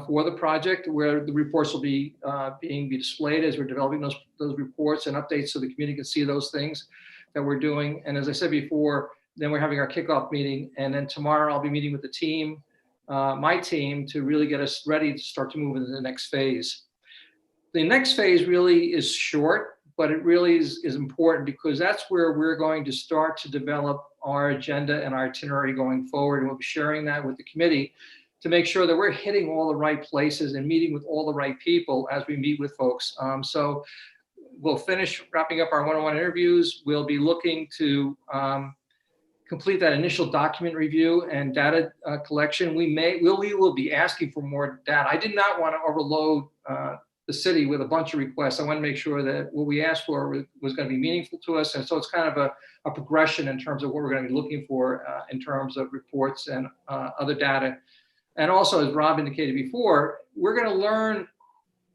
for the project where the reports will be being displayed as we're developing those reports and updates, so the community can see those things that we're doing. And as I said before, then we're having our kickoff meeting, and then tomorrow I'll be meeting with the team, my team, to really get us ready to start to move into the next phase. The next phase really is short, but it really is important, because that's where we're going to start to develop our agenda and our itinerary going forward. And we'll be sharing that with the committee to make sure that we're hitting all the right places and meeting with all the right people as we meet with folks. So we'll finish wrapping up our one-on-one interviews. We'll be looking to complete that initial document review and data collection. We will be asking for more data. I did not want to overload the city with a bunch of requests. I want to make sure that what we asked for was going to be meaningful to us. And so it's kind of a progression in terms of what we're going to be looking for in terms of reports and other data. And also, as Rob indicated before, we're going to learn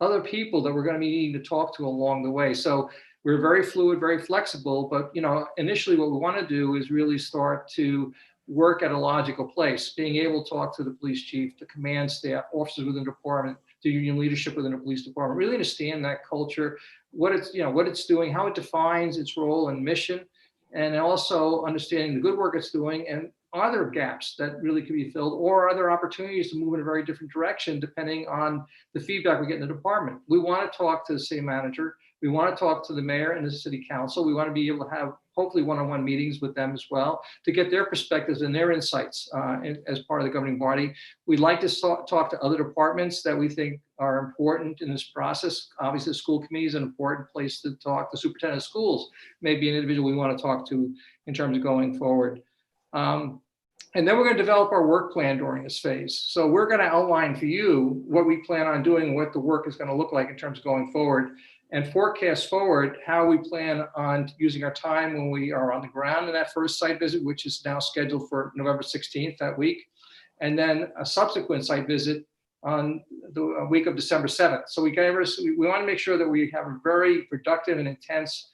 other people that we're going to be needing to talk to along the way. So we're very fluid, very flexible, but initially what we want to do is really start to work at a logical place, being able to talk to the police chief, the command staff, officers within the department, the union leadership within the police department, really understand that culture, what it's doing, how it defines its role and mission, and also understanding the good work it's doing, and are there gaps that really can be filled, or are there opportunities to move in a very different direction depending on the feedback we get in the department. We want to talk to the city manager. We want to talk to the mayor and the city council. We want to be able to have hopefully one-on-one meetings with them as well to get their perspectives and their insights as part of the governing body. We'd like to talk to other departments that we think are important in this process. Obviously, the school committee is an important place to talk. The superintendent of schools may be an individual we want to talk to in terms of going forward. And then we're going to develop our work plan during this phase. So we're going to outline for you what we plan on doing, what the work is going to look like in terms of going forward, and forecast forward how we plan on using our time when we are on the ground in that first site visit, which is now scheduled for November 16th that week, and then a subsequent site visit on the week of December 7th. So we want to make sure that we have a very productive and intense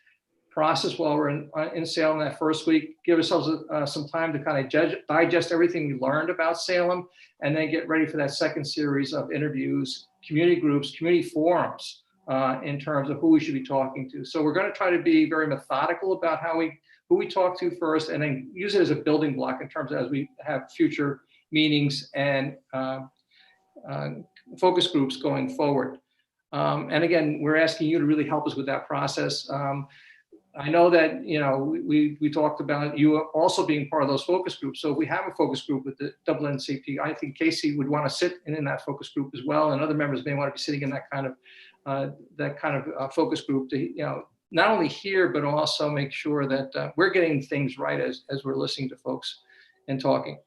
process while we're in Salem that first week, give ourselves some time to kind of digest everything we learned about Salem, and then get ready for that second series of interviews, community groups, community forums in terms of who we should be talking to. So we're going to try to be very methodical about who we talk to first, and then use it as a building block in terms of as we have future meetings and focus groups going forward. And again, we're asking you to really help us with that process. I know that, you know, we talked about you also being part of those focus groups. So if we have a focus group with the NCP, I think Casey would want to sit in that focus group as well. And other members may want to be sitting in that kind of focus group to, you know, not only hear, but also make sure that we're getting things right as we're listening to folks and talking.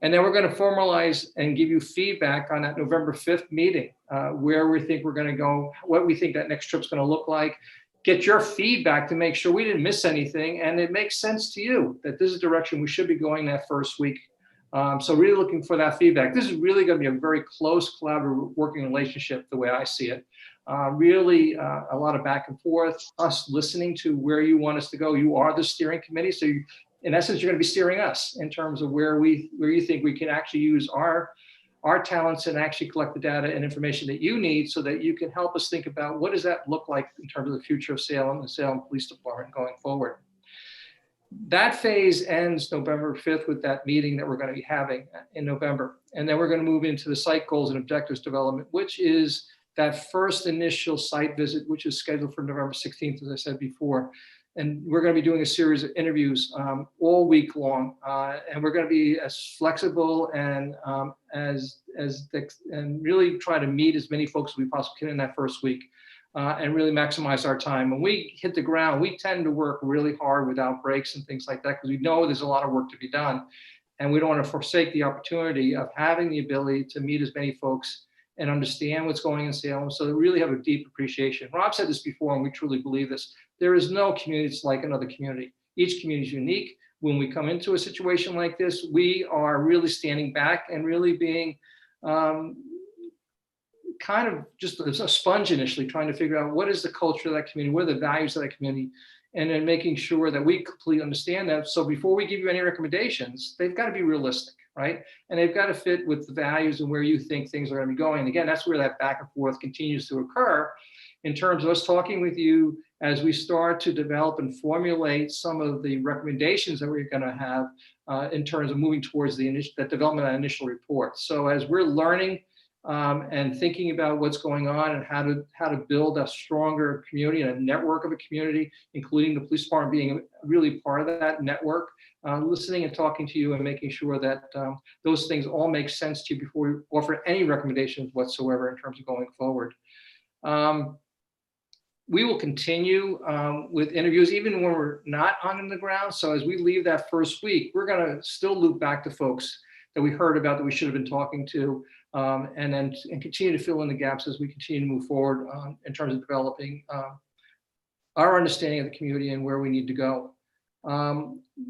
And then we're going to formalize and give you feedback on that November 5th meeting, where we think we're going to go, what we think that next trip's going to look like. Get your feedback to make sure we didn't miss anything and it makes sense to you that this is the direction we should be going that first week. So really looking for that feedback. This is really going to be a very close collaborative working relationship the way I see it. Really a lot of back and forth, us listening to where you want us to go. You are the steering committee. So you, in essence, you're going to be steering us in terms of where you think we can actually use our talents and actually collect the data and information that you need so that you can help us think about what does that look like in terms of the future of Salem and Salem Police Department going forward. That phase ends November 5th with that meeting that we're going to be having in November. And then we're going to move into the site goals and objectives development, which is that first initial site visit, which is scheduled for November 16th, as I said before. And we're going to be doing a series of interviews all week long, and we're going to be as flexible and and really try to meet as many folks as we possibly can in that first week, and really maximize our time. When we hit the ground, we tend to work really hard without breaks and things like that because we know there's a lot of work to be done, and we don't want to forsake the opportunity of having the ability to meet as many folks and understand what's going on in Salem, so they really have a deep appreciation. Rob said this before, and we truly believe this. There is no community that's like another community. Each community is unique. When we come into a situation like this, we are really standing back and really being kind of just a sponge initially, trying to figure out what is the culture of that community, what are the values of that community, and then making sure that we completely understand that. So before we give you any recommendations, they've got to be realistic, right? And they've got to fit with the values and where you think things are going to be going. And again, that's where that back and forth continues to occur in terms of us talking with you as we start to develop and formulate some of the recommendations that we're going to have in terms of moving towards that development of initial report. So as we're learning and thinking about what's going on and how to build a stronger community and a network of a community, including the police department being really part of that network, listening and talking to you and making sure that those things all make sense to you before we offer any recommendations whatsoever in terms of going forward. We will continue with interviews even when we're not on the ground. So as we leave that first week, we're going to still loop back to folks that we heard about that we should have been talking to, and continue to fill in the gaps as we continue to move forward in terms of developing our understanding of the community and where we need to go.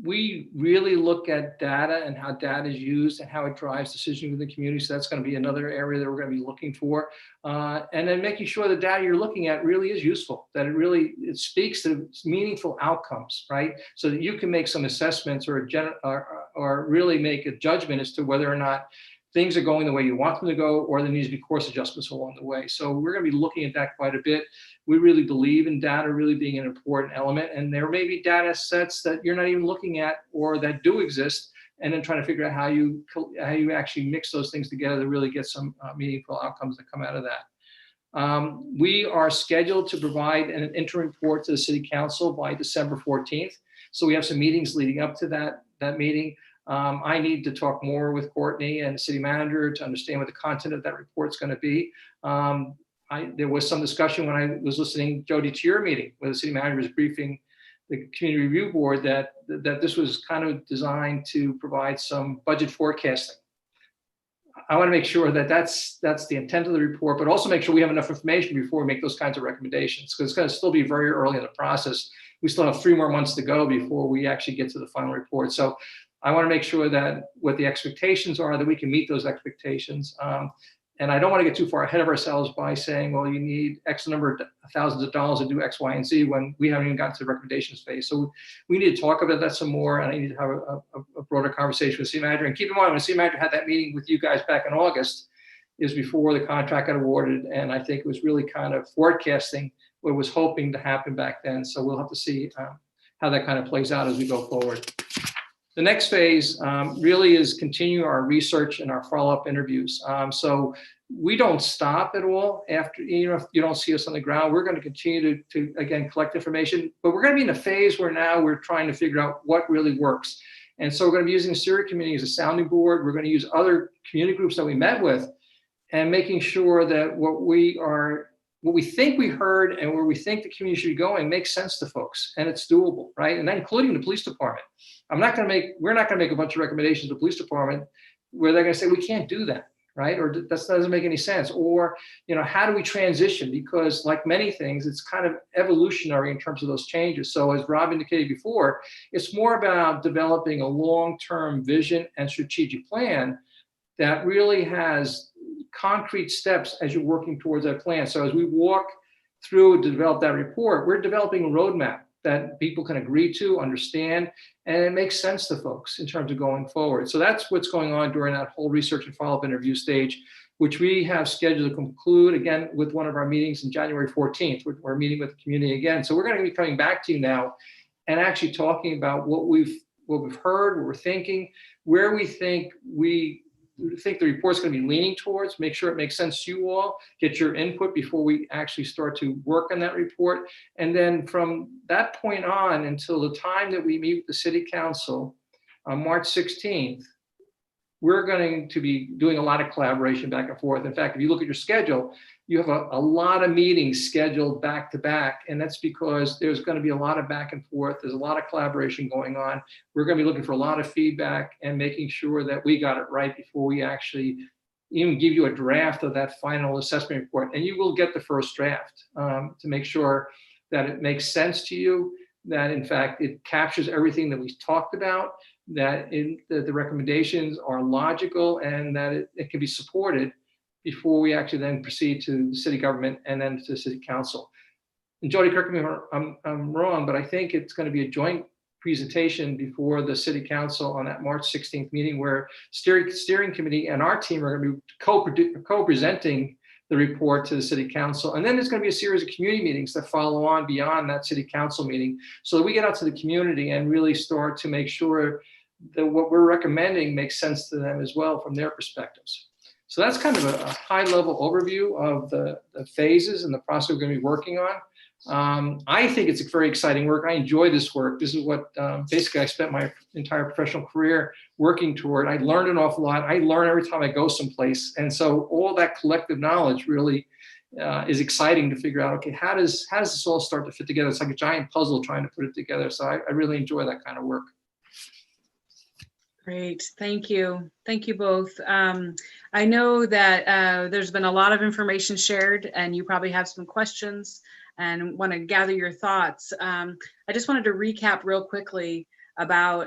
We really look at data and how data is used and how it drives decisions in the community. So that's going to be another area that we're going to be looking for. And then making sure the data you're looking at really is useful, that it speaks to meaningful outcomes, right? So that you can make some assessments or really make a judgment as to whether or not things are going the way you want them to go, or there needs to be course adjustments along the way. So we're going to be looking at that quite a bit. We really believe in data really being an important element, and there may be data sets that you're not even looking at or that do exist, and then trying to figure out how you actually mix those things together to really get some meaningful outcomes that come out of that. We are scheduled to provide an interim report to the City Council by December 14th. So we have some meetings leading up to that meeting. I need to talk more with Courtney and the city manager to understand what the content of that report is going to be. There was some discussion when I was listening, Jody, to your meeting where the city manager was briefing the community review board that this was kind of designed to provide some budget forecasting. I want to make sure that that's the intent of the report, but also make sure we have enough information before we make those kinds of recommendations, because it's going to still be very early in the process. We still have 3 more months to go before we actually get to the final report. So I want to make sure that what the expectations are, that we can meet those expectations. And I don't want to get too far ahead of ourselves by saying, well, you need X number of thousands of dollars to do X, Y, and Z when we haven't even gotten to the recommendations phase. So we need to talk about that some more, and I need to have a broader conversation with the city manager. And keep in mind, when the city manager had that meeting with you guys back in August, is before the contract got awarded, and I think it was really kind of forecasting what was hoping to happen back then. So we'll have to see how that kind of plays out as we go forward. The next phase really is continue our research and our follow-up interviews. So we don't stop at all after, if you don't see us on the ground, we're going to continue to again, collect information, but we're going to be in a phase where now we're trying to figure out what really works. And so we're going to be using the steering committee as a sounding board. We're going to use other community groups that we met with and making sure that what we think we heard and where we think the community should be going makes sense to folks and it's doable, right? And that including the police department. we're not going to make a bunch of recommendations to the police department where they're going to say, we can't do that, right? Or that doesn't make any sense. Or, how do we transition? Because like many things, it's kind of evolutionary in terms of those changes. So as Rob indicated before, it's more about developing a long-term vision and strategic plan that really has concrete steps as you're working towards that plan. So as we walk through to develop that report, we're developing a roadmap that people can agree to, understand, and it makes sense to folks in terms of going forward. So that's what's going on during that whole research and follow-up interview stage, which we have scheduled to conclude again with one of our meetings in January 14th. We're meeting with the community again. So we're going to be coming back to you now and actually talking about what we've heard, what we're thinking, where we think the report's going to be leaning towards, make sure it makes sense to you all, get your input before we actually start to work on that report. And then from that point on until the time that we meet with the city council on March 16th, we're going to be doing a lot of collaboration back and forth. In fact, if you look at your schedule, you have a lot of meetings scheduled back to back. And that's because there's going to be a lot of back and forth. There's a lot of collaboration going on. We're going to be looking for a lot of feedback and making sure that we got it right before we actually even give you a draft of that final assessment report. And you will get the first draft to make sure that it makes sense to you, that in fact, it captures everything that we talked about, that the recommendations are logical and that it can be supported before we actually then proceed to the city government and then to the city council. And Jody, correct me if I'm wrong, but I think it's going to be a joint presentation before the city council on that March 16th meeting where steering committee and our team are going to be co-presenting the report to the city council. And then there's going to be a series of community meetings that follow on beyond that city council meeting so that we get out to the community and really start to make sure that what we're recommending makes sense to them as well from their perspectives. So that's kind of a high level overview of the phases and the process we're going to be working on. I think it's a very exciting work. I enjoy this work. This is what basically I spent my entire professional career working toward. I learned an awful lot. I learn every time I go someplace. And so all that collective knowledge really is exciting to figure out, okay, how does this all start to fit together? It's like a giant puzzle trying to put it together. So I really enjoy that kind of work. Great, thank you. Thank you both. I know that there's been a lot of information shared and you probably have some questions and want to gather your thoughts. I just wanted to recap real quickly about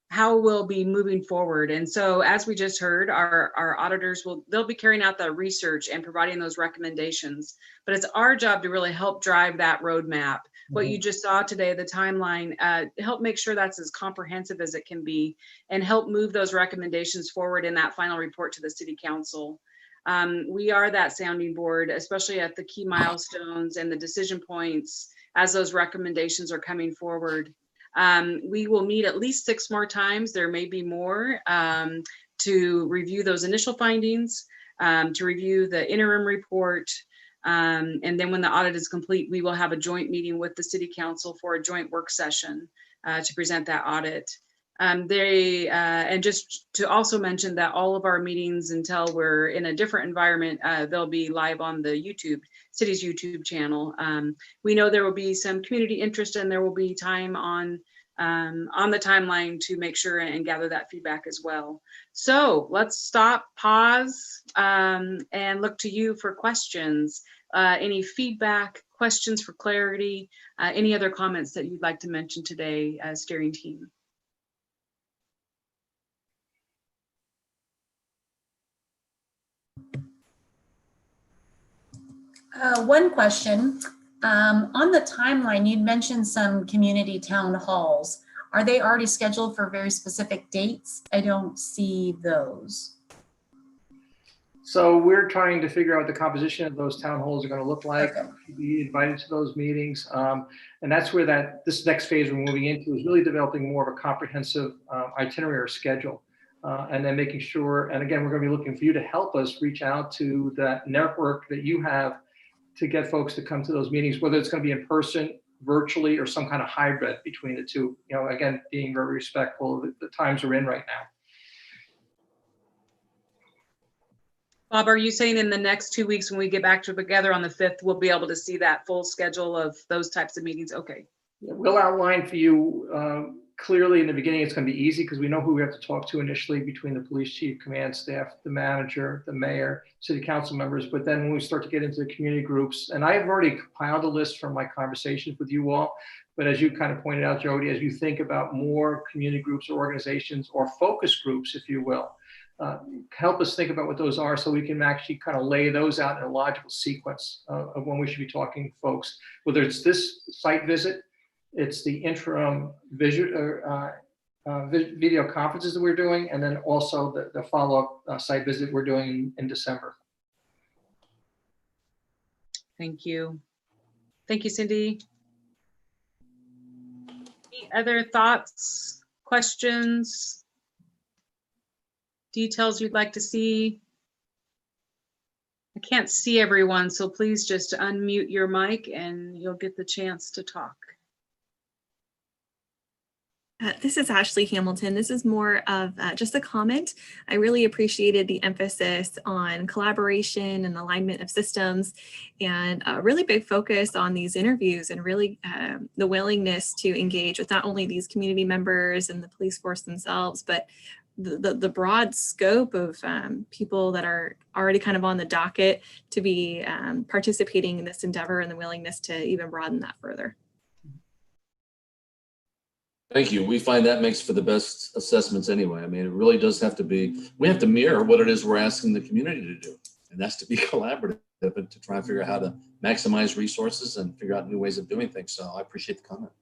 how we'll be moving forward. And so as we just heard, our auditors they'll be carrying out the research and providing those recommendations, but it's our job to really help drive that roadmap. What you just saw today, the timeline, help make sure that's as comprehensive as it can be and help move those recommendations forward in that final report to the city council. We are that sounding board, especially at the key milestones and the decision points as those recommendations are coming forward. We will meet at least 6 more times. There may be more to review those initial findings, to review the interim report. And then when the audit is complete, we will have a joint meeting with the city council for a joint work session to present that audit. And just to also mention that all of our meetings until we're in a different environment, they'll be live on the city's YouTube channel. We know there will be some community interest and there will be time on the timeline to make sure and gather that feedback as well. So let's stop, pause, and look to you for questions. Any feedback, questions for clarity, any other comments that you'd like to mention today as steering team? One question. On the timeline, you'd mentioned some community town halls. Are they already scheduled for very specific dates? I don't see those. So we're trying to figure out what the composition of those town halls are going to look like, be invited to those meetings. And that's where this next phase we're moving into is really developing more of a comprehensive itinerary or schedule. And then making sure, and again, we're going to be looking for you to help us reach out to that network that you have to get folks to come to those meetings, whether it's going to be in person, virtually, or some kind of hybrid between the two. You know, again, being very respectful of the times we're in right now. Bob, are you saying in the next 2 weeks when we get back together on the 5th, we'll be able to see that full schedule of those types of meetings? Okay. We'll outline for you clearly in the beginning. It's going to be easy because we know who we have to talk to initially between the police chief, command staff, the manager, the mayor, city council members. But then when we start to get into the community groups, and I've already compiled a list from my conversations with you all, but as you kind of pointed out, Jody, as you think about more community groups or organizations or focus groups, if you will, help us think about what those are so we can actually kind of lay those out in a logical sequence of when we should be talking to folks, whether it's this site visit, it's the interim video conferences that we're doing, and then also the follow-up site visit we're doing in December. Thank you. Thank you, Cindy. Any other thoughts, questions, details you'd like to see? I can't see everyone, so please just unmute your mic and you'll get the chance to talk. This is Ashley Hamilton. This is more of just a comment. I really appreciated the emphasis on collaboration and alignment of systems, and a really big focus on these interviews, and really the willingness to engage with not only these community members and the police force themselves, but the broad scope of people that are already kind of on the docket to be participating in this endeavor, and the willingness to even broaden that further. Thank you. We find that makes for the best assessments anyway. I mean, it really does have to be, we have to mirror what it is we're asking the community to do. And that's to be collaborative and to try and figure out how to maximize resources and figure out new ways of doing things. So I appreciate the comment.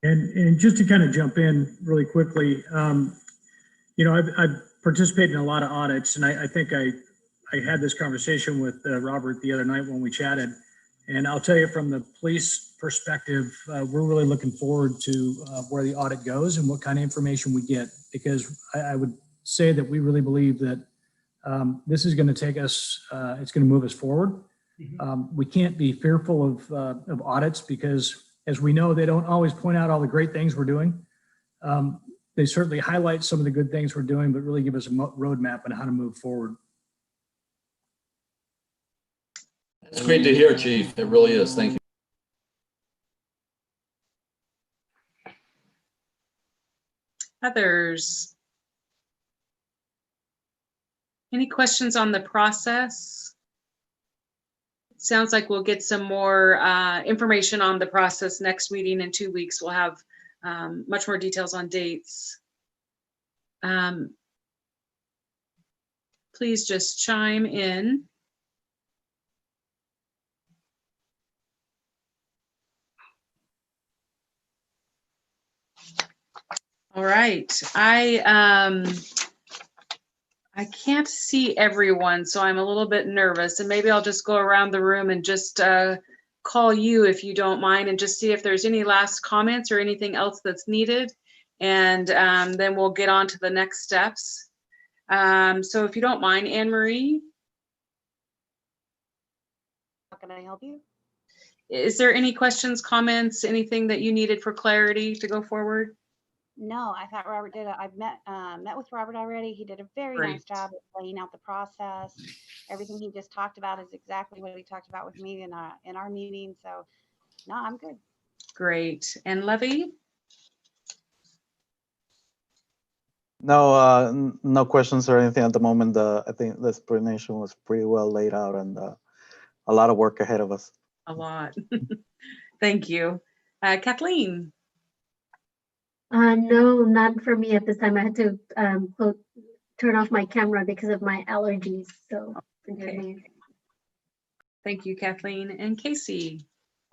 And just to kind of jump in really quickly, you know, I've participated in a lot of audits, and I think I had this conversation with Robert the other night when we chatted. And I'll tell you, from the police perspective, we're really looking forward to where the audit goes and what kind of information we get, because I would say that we really believe that this is going to take us, it's going to move us forward. We can't be fearful of audits, because as we know, they don't always point out all the great things we're doing. They certainly highlight some of the good things we're doing, but really give us a roadmap on how to move forward. It's great to hear, Chief. It really is. Thank you. Others? Any questions on the process? It sounds like we'll get some more information on the process next meeting. In 2 weeks. We'll have much more details on dates. Please just chime in. All right, I can't see everyone, so I'm a little bit nervous, and maybe I'll just go around the room and just call you if you don't mind, and just see if there's any last comments or anything else that's needed, and then we'll get on to the next steps. So if you don't mind, AnnMarie. How can I help you? Is there any questions, comments, anything that you needed for clarity to go forward? No, I thought Robert did. I've met with Robert already. He did a very nice job of laying out the process. Everything he just talked about is exactly what he talked about with me in our meeting. So, no, I'm good. Great. And Levy? No, no questions or anything at the moment. I think the explanation was pretty well laid out, and a lot of work ahead of us. A lot. Thank you. Kathleen? No, not for me at this time. I had to turn off my camera because of my allergies. So forgive me. Thank you, Kathleen. And Casey?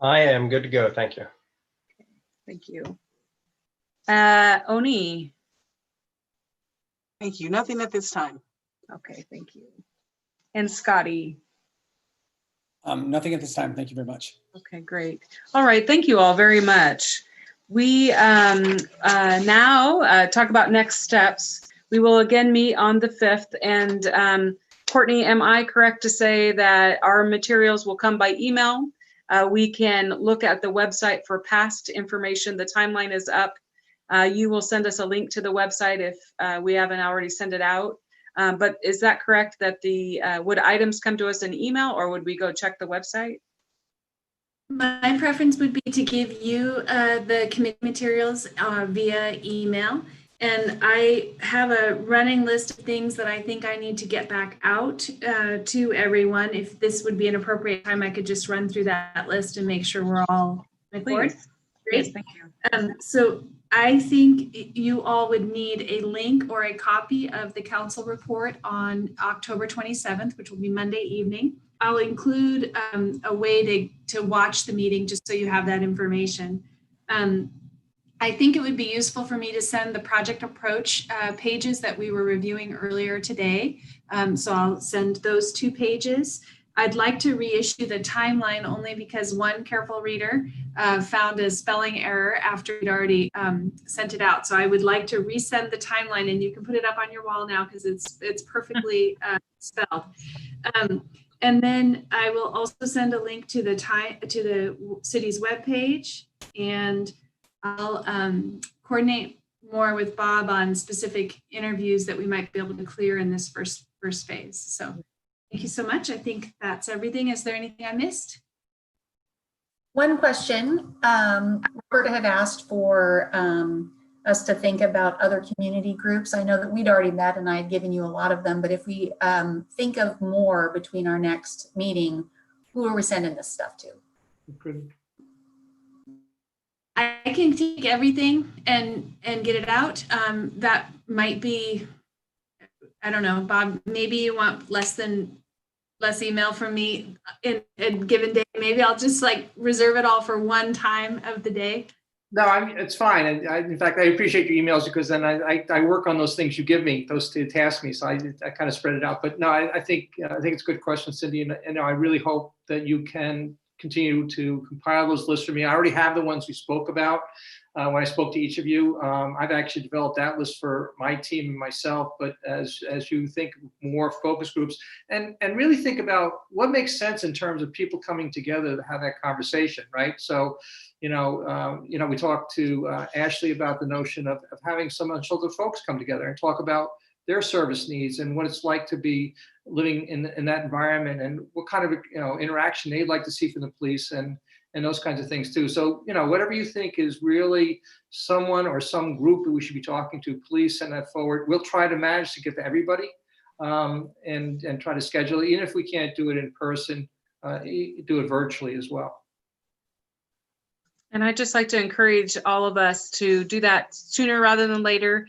I am good to go. Thank you. Okay, thank you. Oni? Thank you. Nothing at this time. Okay, thank you. and Scotty? Nothing at this time. Thank you very much. Okay, great. All right, thank you all very much. We now talk about next steps. We will again meet on the 5th, and Courtney, am I correct to say that our materials will come by email? We can look at the website for past information. The timeline is up. You will send us a link to the website if we haven't already sent it out. But is that correct that would items come to us in email, or would we go check the website? My preference would be to give you the committee materials via email. And I have a running list of things that I think I need to get back out to everyone. If this would be an appropriate time, I could just run through that list and make sure we're all on board. Great. Yes, thank you. So I think you all would need a link or a copy of the council report on October 27th, which will be Monday evening. I'll include a way to watch the meeting just so you have that information. I think it would be useful for me to send the project approach pages that we were reviewing earlier today. So I'll send those 2 pages. I'd like to reissue the timeline only because one careful reader found a spelling error after we'd already sent it out. So I would like to resend the timeline, and you can put it up on your wall now because it's perfectly spelled. And then I will also send a link to the city's webpage, and I'll coordinate more with Bob on specific interviews that we might be able to clear in this first phase. So thank you so much. I think that's everything. Is there anything I missed? One question. Robert had asked for us to think about other community groups. I know that we'd already met and I had given you a lot of them, but if we think of more between our next meeting, who are we sending this stuff to? Good. I can take everything and get it out. That might be, I don't know, Bob, maybe you want less email from me in a given day. Maybe I'll just like reserve it all for one time of the day. No, it's fine. And in fact, I appreciate your emails because then I work on those things you give me, those 2 tasks me. So I kind of spread it out. But no, I think it's a good question, Cindy. And I really hope that you can continue to compile those lists for me. I already have the ones we spoke about when I spoke to each of you. I've actually developed that list for my team and myself, but as you think more focus groups and really think about what makes sense in terms of people coming together to have that conversation, right? So, we talked to Ashley about the notion of having some unsheltered folks come together and talk about their service needs and what it's like to be living in that environment and what kind of interaction they'd like to see from the police and those kinds of things too. So whatever you think is really someone or some group that we should be talking to, please send that forward. We'll try to manage to get to everybody and try to schedule it. Even if we can't do it in person, do it virtually as well. And I'd just like to encourage all of us to do that sooner rather than later.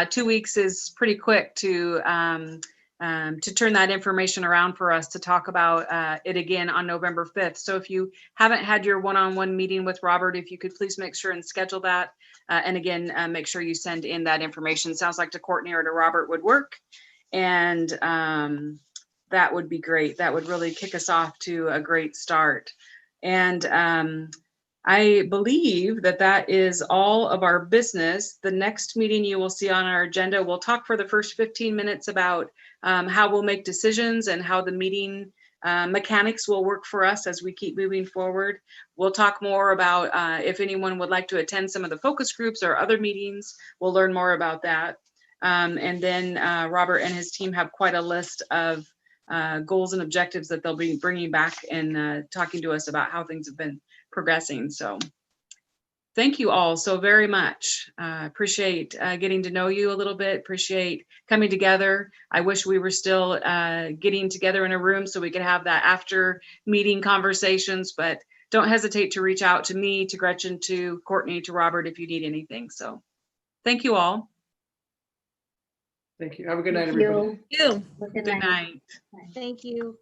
2 weeks is pretty quick to turn that information around for us to talk about it again on November 5th. So if you haven't had your one-on-one meeting with Robert, if you could please make sure and schedule that. And again, make sure you send in that information. Sounds like to Courtney or to Robert would work. And that would be great. That would really kick us off to a great start. And I believe that is all of our business. The next meeting you will see on our agenda, we'll talk for the first 15 minutes about how we'll make decisions and how the meeting mechanics will work for us as we keep moving forward. We'll talk more about if anyone would like to attend some of the focus groups or other meetings, we'll learn more about that. And then Robert and his team have quite a list of goals and objectives that they'll be bringing back and talking to us about how things have been progressing. So thank you all so very much. Appreciate getting to know you a little bit. Appreciate coming together. I wish we were still getting together in a room so we could have that after meeting conversations, but don't hesitate to reach out to me, to Gretchen, to Courtney, to Robert if you need anything. So thank you all. Thank you. Have a good night, everybody. Good night. Thank you.